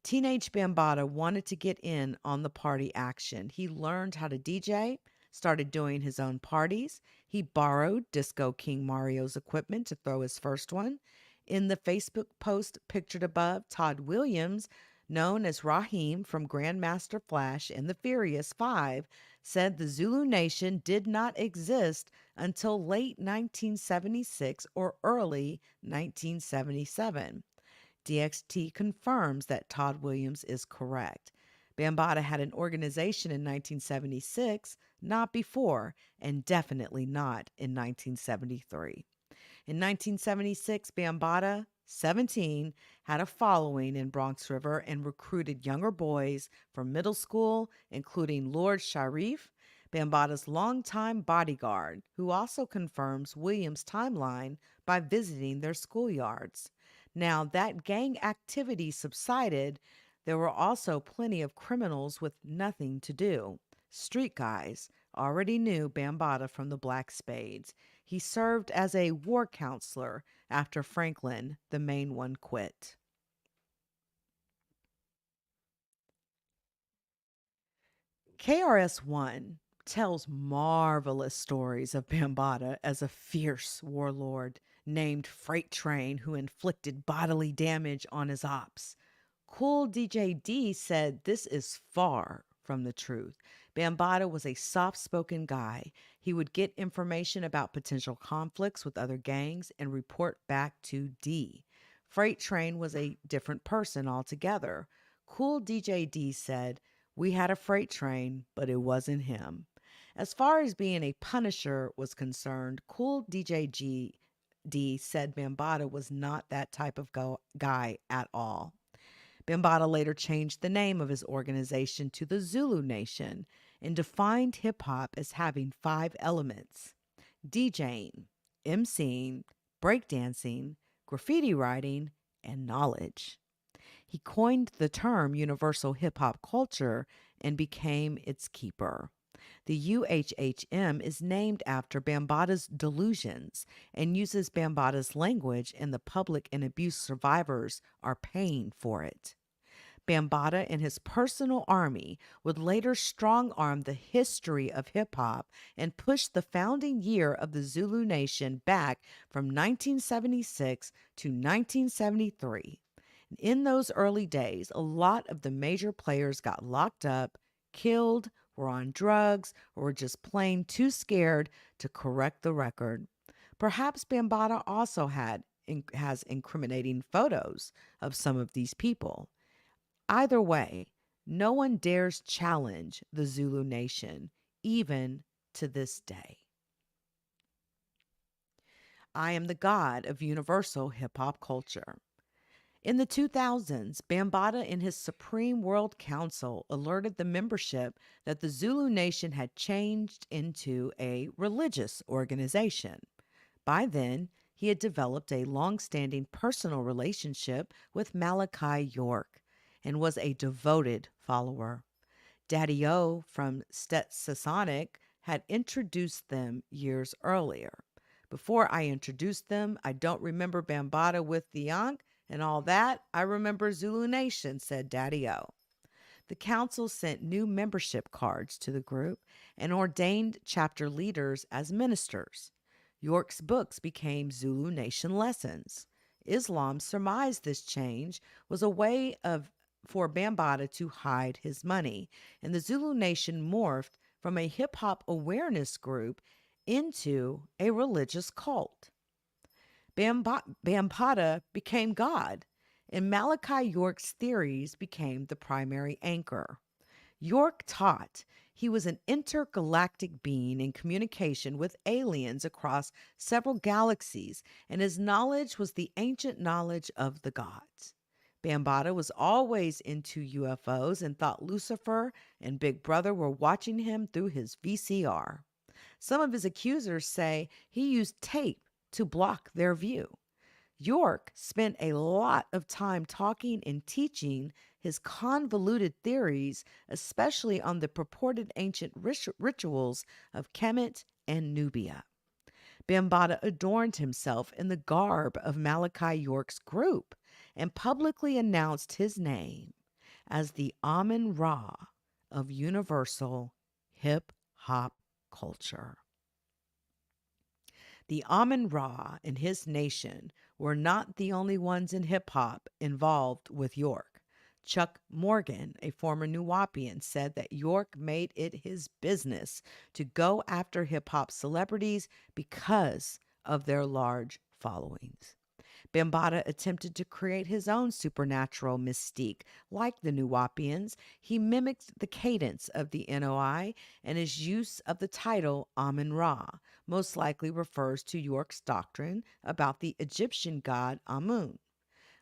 Teenage Bambaataa wanted to get in on the party action. He learned how to DJ, started doing his own parties. He borrowed Disco King Mario's equipment to throw his first one. In the Facebook post pictured above, Todd Williams, known as Raheem from Grandmaster Flash and the Furious Five, said the Zulu Nation did not exist until late 1976 or early 1977. DXT confirms that Todd Williams is correct. Bambaataa had an organization in 1976, not before, and definitely not in 1973. In 1976, Bambaataa, 17, had a following in Bronx River and recruited younger boys from middle school, including Lord Sharif, Bambaataa's longtime bodyguard, who also confirms Williams' timeline by visiting their schoolyards. Now, that gang activity subsided, there were also plenty of criminals with nothing to do. Street guys already knew Bambaataa from the Black Spades. He served as a war counselor after Franklin, the main one, quit. KRS-One tells marvelous stories of Bambaataa as a fierce warlord named Freight Train who inflicted bodily damage on his ops. Cool DJ D said this is far from the truth. Bambaataa was a soft-spoken guy. He would get information about potential conflicts with other gangs and report back to D. Freight Train was a different person altogether. Cool DJ D said, "We had a freight train, but it wasn't him." As far as being a punisher was concerned, Cool DJ D said Bambaataa was not that type of guy at all. Bambaataa later changed the name of his organization to the Zulu Nation and defined hip-hop as having 5 elements: DJing, MCing, breakdancing, graffiti writing, and knowledge. He coined the term universal hip hop culture and became its keeper. The UHHM is named after Bambaata's delusions and uses Bambaata's language, and the public and abuse survivors are paying for it. Bambaata and his personal army would later strong arm the history of hip hop and push the founding year of the Zulu Nation back from 1976 to 1973. In those early days, a lot of the major players got locked up, killed, were on drugs, or were just plain too scared to correct the record. Perhaps Bambaata also has incriminating photos of some of these people. Either way, no one dares challenge the Zulu Nation, even to this day. I am the god of universal hip hop culture. In the 2000s, Bambaata and his Supreme World Council alerted the membership that the Zulu Nation had changed into a religious organization. By then, he had developed a long-standing personal relationship with Malachi York and was a devoted follower. Daddy-O from Stetsasonic had introduced them years earlier. Before I introduced them, I don't remember Bambaata with the Yank and all that. I remember Zulu Nation, said Daddy-O. The council sent new membership cards to the group and ordained chapter leaders as ministers. York's books became Zulu Nation lessons. Islam surmised this change was a way for Bambaata to hide his money, and the Zulu Nation morphed from a hip-hop awareness group into a religious cult. Bambaata became God, and Malachi York's theories became the primary anchor. York taught he was an intergalactic being in communication with aliens across several galaxies, and his knowledge was the ancient knowledge of the gods. Bambaata was always into UFOs and thought Lucifer and Big Brother were watching him through his VCR. Some of his accusers say he used tape to block their view. York spent a lot of time talking and teaching his convoluted theories, especially on the purported ancient rituals of Kemet and Nubia. Bambaata adorned himself in the garb of Malachi York's group and publicly announced his name as the Amun-Ra of universal hip-hop culture. The Amun-Ra and his nation were not the only ones in hip-hop involved with York. Chuck Morgan, a former Nuwaubian, said that York made it his business to go after hip-hop celebrities because of their large followings. Bambaata attempted to create his own supernatural mystique. Like the Nuwaubians, he mimicked the cadence of the NOI, and his use of the title Amun-Ra most likely refers to York's doctrine about the Egyptian god Amun.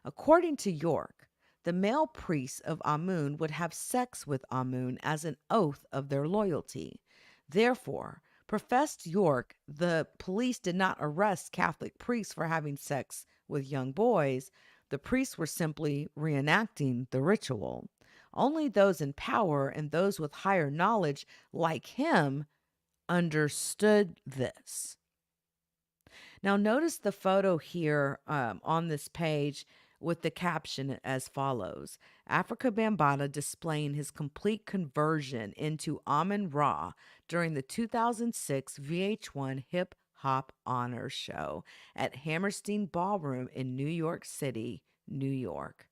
According to York, the male priests of Amun would have sex with Amun as an oath of their loyalty. Therefore, professed York, the police did not arrest Catholic priests for having sex with young boys. The priests were simply reenacting the ritual. Only those in power and those with higher knowledge, like him, understood this. Now, notice the photo here on this page with the caption as follows: Afrika Bambaataa displaying his complete conversion into Amun-Ra during the 2006 VH1 Hip Hop Honors Show at Hammerstein Ballroom in New York City, New York.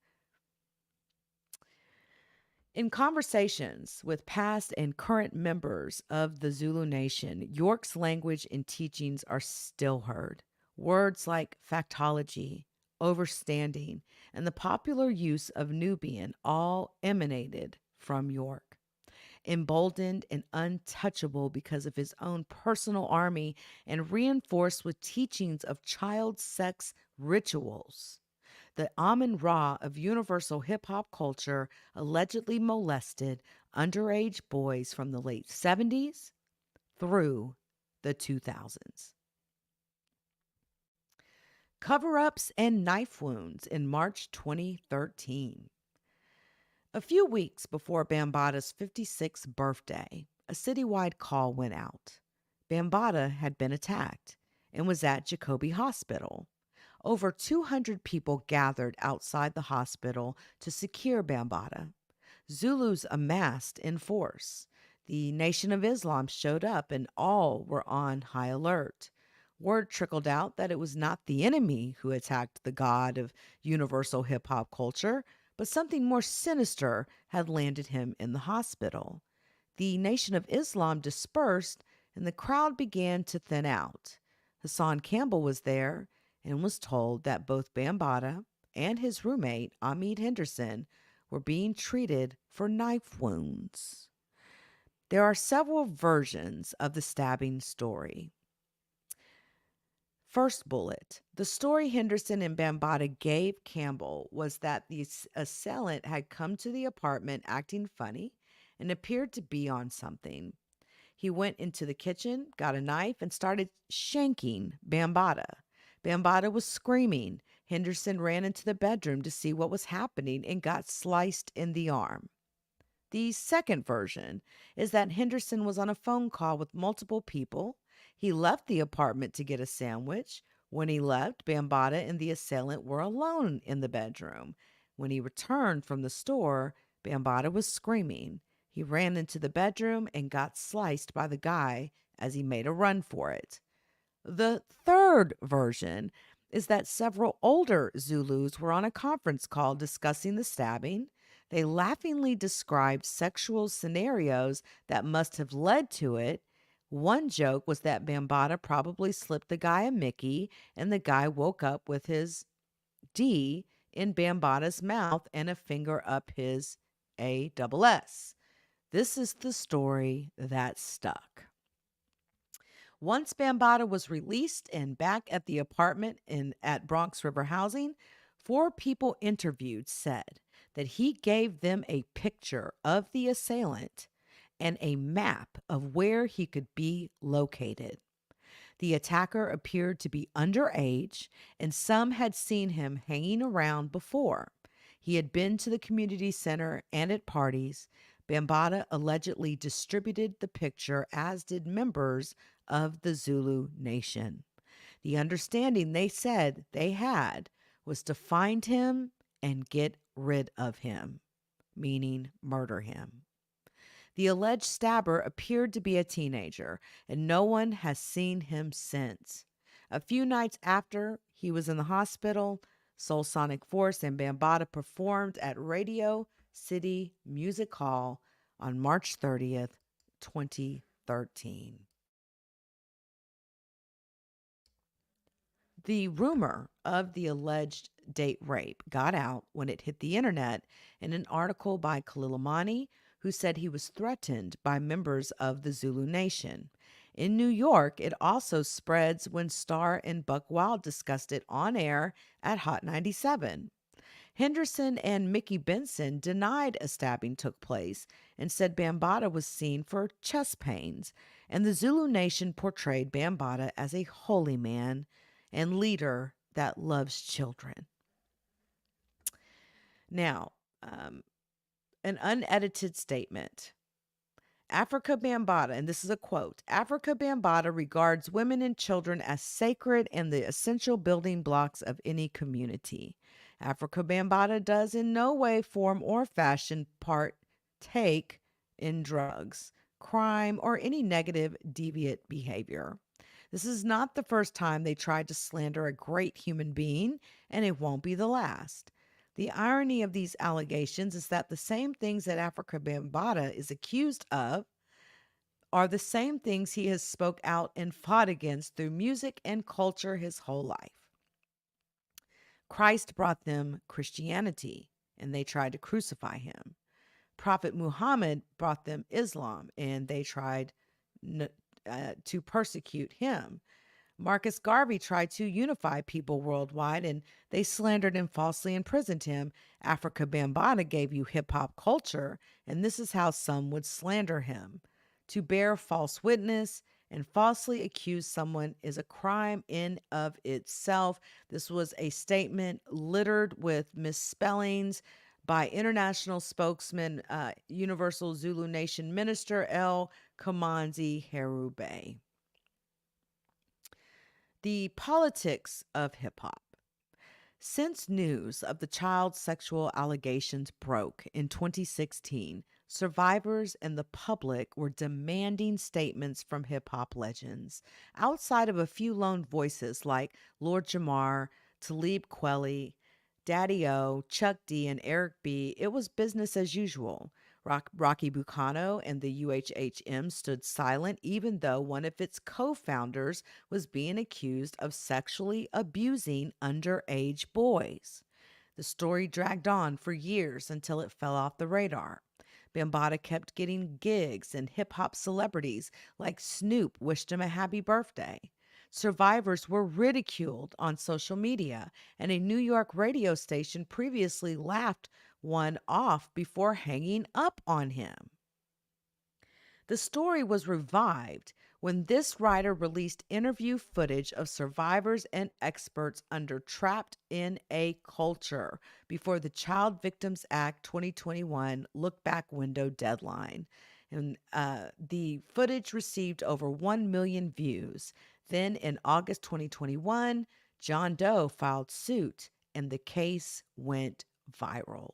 In conversations with past and current members of the Zulu Nation, York's language and teachings are still heard. Words like factology, overstanding, and the popular use of Nubian all emanated from York. Emboldened and untouchable because of his own personal army and reinforced with teachings of child sex rituals, the Amun-Ra of universal hip-hop culture allegedly molested underage boys from the late 70s through the 2000s. Cover-ups and knife wounds in March 2013. A few weeks before Bambaata's 56th birthday, a citywide call went out. Bambaata had been attacked and was at Jacoby Hospital. Over 200 people gathered outside the hospital to secure Bambaata. Zulus amassed in force. The Nation of Islam showed up and all were on high alert. Word trickled out that it was not the enemy who attacked the god of universal hip hop culture, but something more sinister had landed him in the hospital. The Nation of Islam dispersed and the crowd began to thin out. Hassan Campbell was there and was told that both Bambaata and his roommate, Ahmed Henderson, were being treated for knife wounds. There are several versions of the stabbing story. First bullet. The story Henderson and Bambaata gave Campbell was that the assailant had come to the apartment acting funny and appeared to be on something. He went into the kitchen, got a knife, and started shanking Bambaata. Bambaata was screaming. Henderson ran into the bedroom to see what was happening and got sliced in the arm. The second version is that Henderson was on a phone call with multiple people. He left the apartment to get a sandwich. When he left, Bambaata and the assailant were alone in the bedroom. When he returned from the store, Bambaata was screaming. He ran into the bedroom and got sliced by the guy as he made a run for it. The third version is that several older Zulus were on a conference call discussing the stabbing. They laughingly described sexual scenarios that must have led to it. One joke was that Bambaata probably slipped the guy a Mickey, and the guy woke up with his D in Bambaata's mouth and a finger up his ASS. This is the story that stuck. Once Bambaata was released and back at the apartment at Bronx River Housing, 4 people interviewed said that he gave them a picture of the assailant and a map of where he could be located. The attacker appeared to be underage, and some had seen him hanging around before. He had been to the community center and at parties. Bambaata allegedly distributed the picture, as did members of the Zulu Nation. The understanding they said they had was to find him and get rid of him, meaning murder him. The alleged stabber appeared to be a teenager, and no one has seen him since. A few nights after he was in the hospital, Soul Sonic Force and Bambaata performed at Radio City Music Hall on March 30th, 2013. The rumor of the alleged date rape got out when it hit the internet in an article by Kalilamani, who said he was threatened by members of the Zulu Nation. In New York, it also spreads when Star and Buck Wild discussed it on air at Hot 97. Henderson and Mickey Benson denied a stabbing took place and said Bambaata was seen for chest pains, and the Zulu Nation portrayed Bambaata as a holy man and leader that loves children. Now, an unedited statement. Afrika Bambaataa, and this is a quote, Afrika Bambaataa regards women and children as sacred and the essential building blocks of any community. Afrika Bambaataa does in no way, form, or fashion partake in drugs, crime, or any negative deviant behavior. This is not the first time they tried to slander a great human being, and it won't be the last. The irony of these allegations is that the same things that Afrika Bambaataa is accused of are the same things he has spoke out and fought against through music and culture his whole life. Christ brought them Christianity, and they tried to crucify him. Prophet Muhammad brought them Islam, and they tried to persecute him. Marcus Garvey tried to unify people worldwide, and they slandered and falsely imprisoned him. Afrika Bambaataa gave you hip-hop culture, and this is how some would slander him. To bear false witness and falsely accuse someone is a crime in of itself. This was a statement littered with misspellings by international spokesman, Universal Zulu Nation Minister L. Kamanzi Herube. The politics of hip hop. Since news of the child sexual allegations broke in 2016, survivors and the public were demanding statements from hip hop legends. Outside of a few lone voices like Lord Jamar, Talib Kweli, Daddy O, Chuck D, and Eric B, it was business as usual. Rocky Bucano and the UHHM stood silent, even though one of its co founders was being accused of sexually abusing underage boys. The story dragged on for years until it fell off the radar. Bambaataa kept getting gigs, and hip hop celebrities like Snoop wished him a happy birthday. Survivors were ridiculed on social media, and a New York radio station previously laughed one off before hanging up on him. The story was revived when this writer released interview footage of survivors and experts under Trapped in a Culture before the Child Victims Act 2021 look back window deadline. And the footage received over 1 million views. Then in August 2021, John Doe filed suit and the case went viral.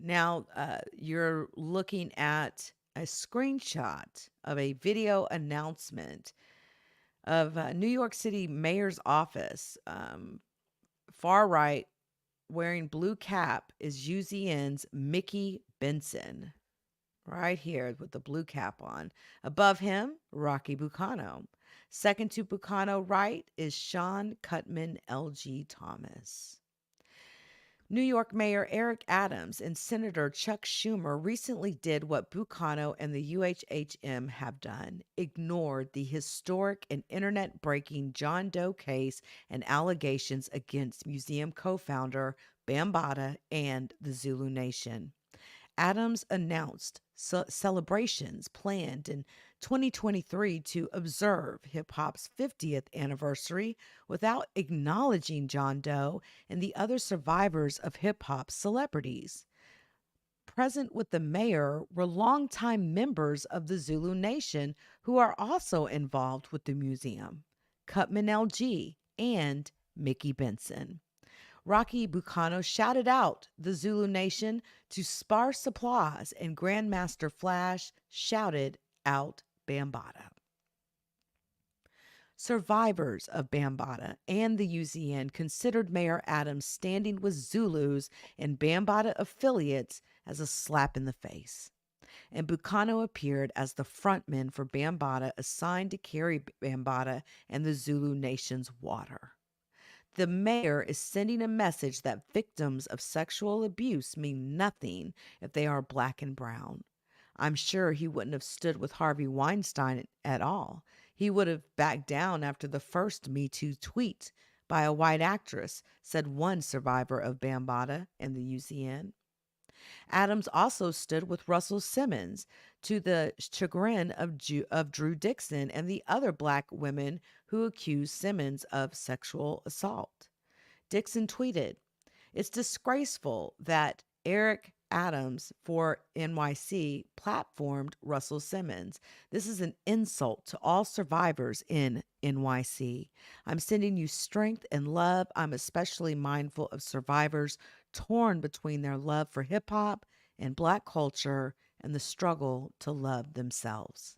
Now, you're looking at a screenshot of a video announcement of New York City Mayor's office. Far right, wearing blue cap, is UZN's Mickey Benson. Right here with the blue cap on. Above him, Rocky Bucano. Second to Bucano right is Sean Cutman L.G. Thomas. New York Mayor Eric Adams and Senator Chuck Schumer recently did what Bucano and the UHHM have done, ignored the historic and internet-breaking John Doe case and allegations against museum co-founder Bambaataa and the Zulu Nation. Adams announced celebrations planned in 2023 to observe hip-hop's 50th anniversary without acknowledging John Doe and the other survivors of hip-hop celebrities. Present with the mayor were longtime members of the Zulu Nation who are also involved with the museum, Cutman LG and Mickey Benson. Rocky Bucano shouted out the Zulu Nation to sparse applause, and Grandmaster Flash shouted out Bambaataa. Survivors of Bambaataa and the UZN considered Mayor Adams standing with Zulus and Bambaataa affiliates as a slap in the face. And Bucano appeared as the frontman for Bambaataa, assigned to carry Bambaataa and the Zulu Nation's water. The mayor is sending a message that victims of sexual abuse mean nothing if they are black and brown. I'm sure he wouldn't have stood with Harvey Weinstein at all. He would have backed down after the first Me Too tweet by a white actress, said one survivor of Bambaataa and the UZN. Adams also stood with Russell Simmons, to the chagrin of Drew Dixon and the other black women who accused Simmons of sexual assault. Dixon tweeted, "It's disgraceful that Eric Adams for NYC platformed Russell Simmons. This is an insult to all survivors in NYC. I'm sending you strength and love. I'm especially mindful of survivors torn between their love for hip hop and black culture and the struggle to love themselves."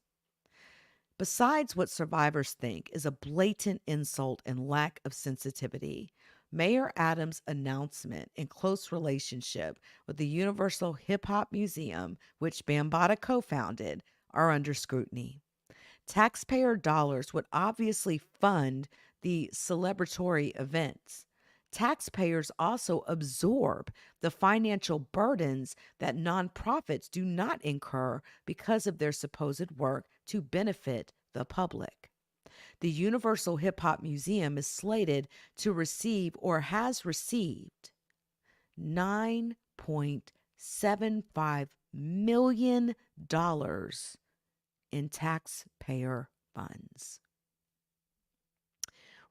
Besides what survivors think is a blatant insult and lack of sensitivity, Mayor Adams' announcement in close relationship with the Universal Hip Hop Museum, which Bambaataa co-founded, are under scrutiny. Taxpayer dollars would obviously fund the celebratory events. Taxpayers also absorb the financial burdens that nonprofits do not incur because of their supposed work to benefit the public. The Universal Hip Hop Museum is slated to receive or has received $9.75 million in taxpayer funds.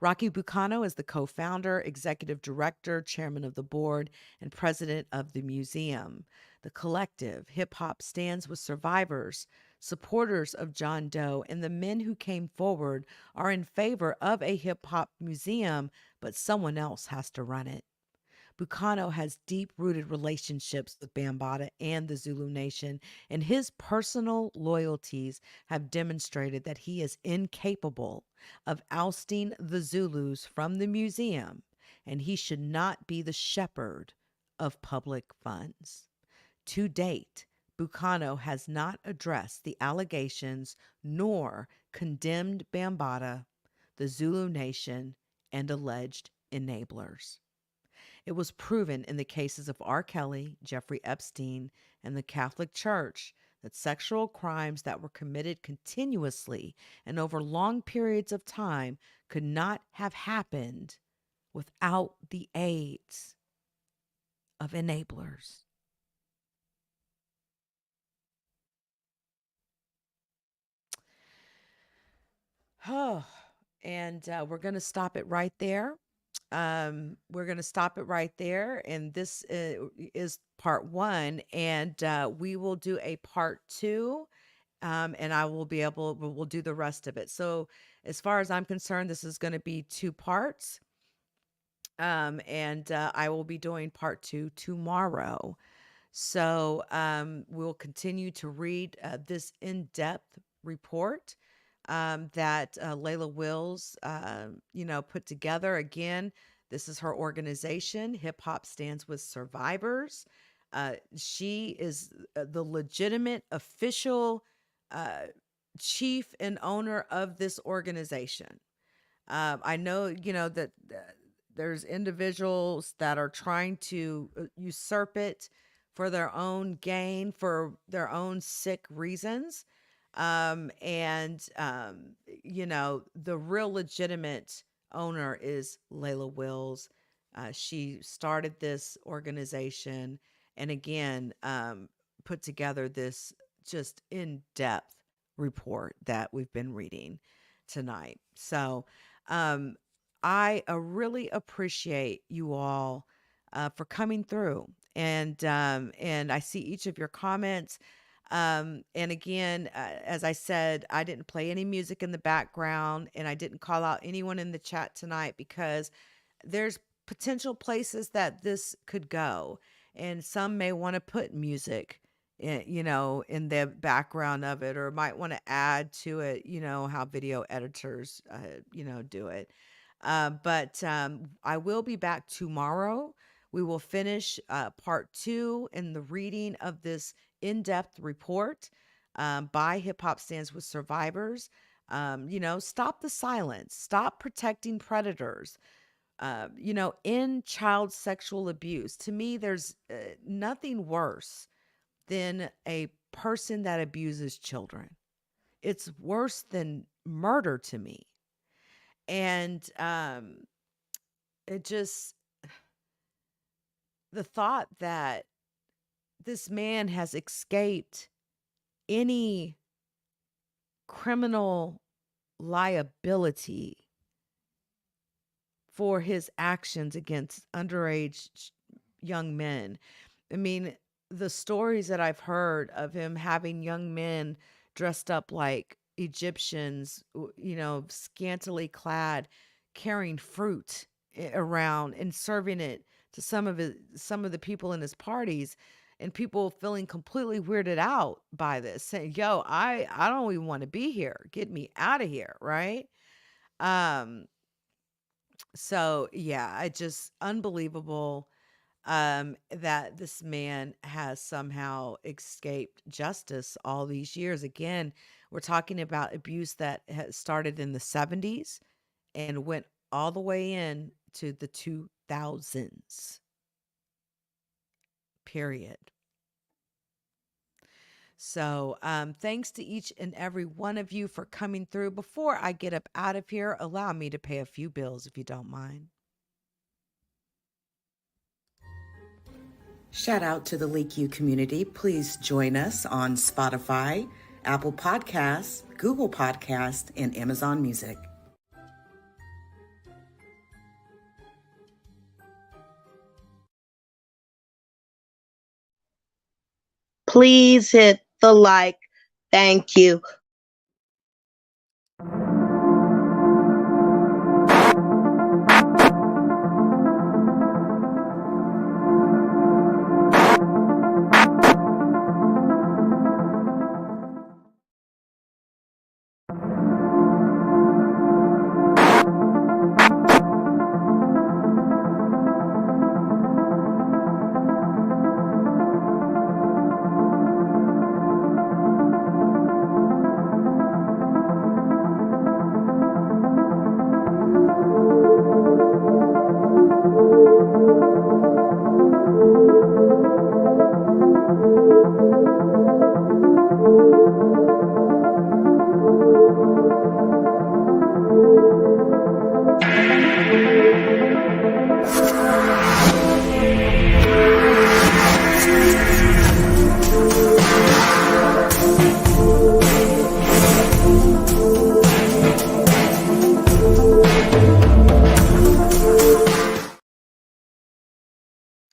Rocky Bucano is the co-founder, executive director, chairman of the board, and president of the museum. The collective, Hip Hop Stands with Survivors, supporters of John Doe, and the men who came forward are in favor of a hip hop museum, but someone else has to run it. Bucano has deep-rooted relationships with Bambaataa and the Zulu Nation, and his personal loyalties have demonstrated that he is incapable of ousting the Zulus from the museum, and he should not be the shepherd of public funds. To date, Bucano has not addressed the allegations nor condemned Bambaataa, the Zulu Nation, and alleged enablers. It was proven in the cases of R. Kelly, Jeffrey Epstein, and the Catholic Church that sexual crimes that were committed continuously and over long periods of time could not have happened without the aids of enablers. Oh, and we're going to stop it right there. We're going to stop it right there. And this is part one. And we will do a part two. And we'll do the rest of it. So as far as I'm concerned, this is going to be 2 parts. And I will be doing part 2 tomorrow. So we'll continue to read this in-depth report that Layla Wills, put together. Again, this is her organization, Hip Hop Stands with Survivors. She is the legitimate official chief and owner of this organization. I know, that there's individuals that are trying to usurp it for their own gain, for their own sick reasons. The real legitimate owner is Layla Wills. She started this organization and again, put together this just in-depth report that we've been reading tonight. So, I really appreciate you all for coming through, and I see each of your comments. And again, as I said, I didn't play any music in the background, and I didn't call out anyone in the chat tonight because there's potential places that this could go, and some may want to put music in the background of it, or might want to add to it, how video editors, do it. But I will be back tomorrow. We will finish part 2 in the reading of this in-depth report by Hip Hop Stands with Survivors. Stop the silence. Stop protecting predators. In child sexual abuse. To me, there's nothing worse than a person that abuses children. It's worse than murder to me. And the thought that this man has escaped any criminal liability for his actions against underage young men. I mean, the stories that I've heard of him having young men dressed up like Egyptians, scantily clad, carrying fruit around and serving it to some of the people in his parties, and people feeling completely weirded out by this, saying, "Yo, I don't even want to be here. Get me out of here," right? So yeah, it's just unbelievable that this man has somehow escaped justice all these years. Again, we're talking about abuse that has started in the 70s and went all the way in to the 2000s. Period. So, thanks to each and every one of you for coming through. Before I get up out of here, allow me to pay a few bills if you don't mind. Shout out to the LeakYou community. Please join us on Spotify, Apple Podcasts, Google Podcasts, and Amazon Music. Please hit the like. Thank you.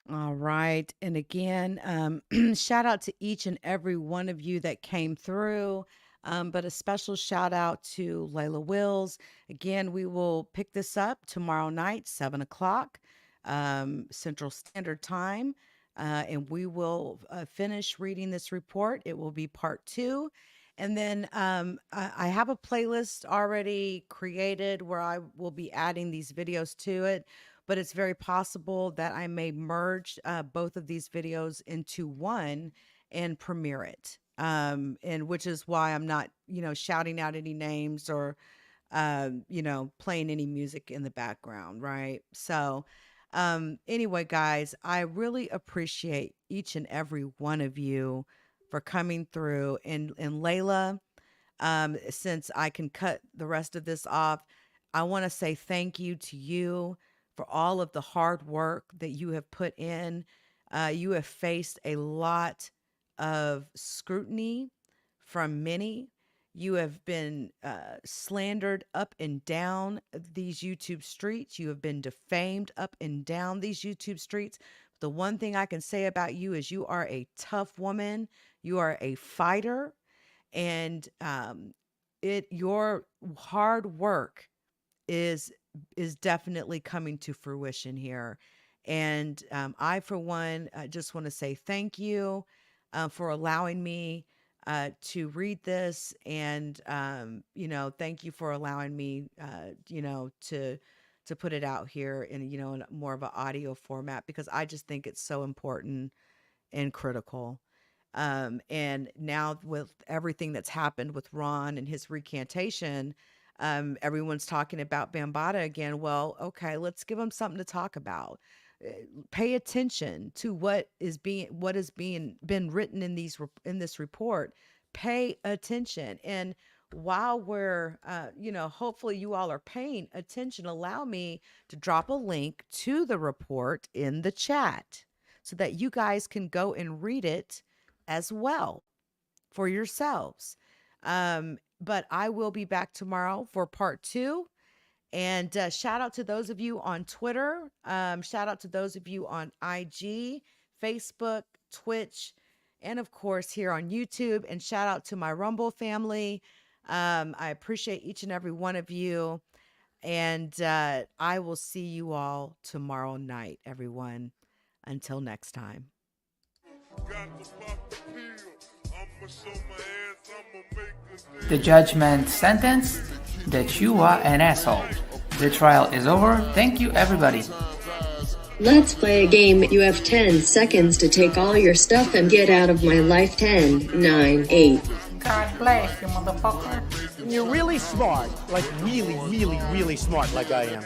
All right. And again, shout out to each and every one of you that came through. But a special shout out to Layla Wills. Again, we will pick this up tomorrow night, 7 o'clock Central Standard Time. And we will finish reading this report. It will be part 2. And then I have a playlist already created where I will be adding these videos to it. But it's very possible that I may merge both of these videos into one and premiere it. And which is why I'm not, shouting out any names or, playing any music in the background, right? So anyway, guys, I really appreciate each and every one of you for coming through. And Layla, since I can cut the rest of this off, I want to say thank you to you for all of the hard work that you have put in. You have faced a lot of scrutiny from many. You have been slandered up and down these YouTube streets. You have been defamed up and down these YouTube streets. The one thing I can say about you is you are a tough woman. You are a fighter, and your hard work is definitely coming to fruition here. And I, for one, just want to say thank you for allowing me to read this. And, thank you for allowing me, to put it out here in, in more of an audio format, because I just think it's so important and critical. And now with everything that's happened with Ron and his recantation, everyone's talking about Bambaataa again. Well, okay, let's give them something to talk about. Pay attention to what is being been written in this report. Pay attention. And while we're, hopefully you all are paying attention, allow me to drop a link to the report in the chat so that you guys can go and read it as well for yourselves. But I will be back tomorrow for part 2. And shout out to those of you on Twitter. Shout out to those of you on IG, Facebook, Twitch, and of course here on YouTube. And shout out to my Rumble family. I appreciate each and every one of you. And I will see you all tomorrow night, everyone. Until next time. The judgment sentence that you are an asshole. The trial is over. Thank you, everybody. Let's play a game. You have 10 seconds to take all your stuff and get out of my life. 10, 9, 8. God bless you, motherfucker. You're really smart. Like really, really, really smart like I am.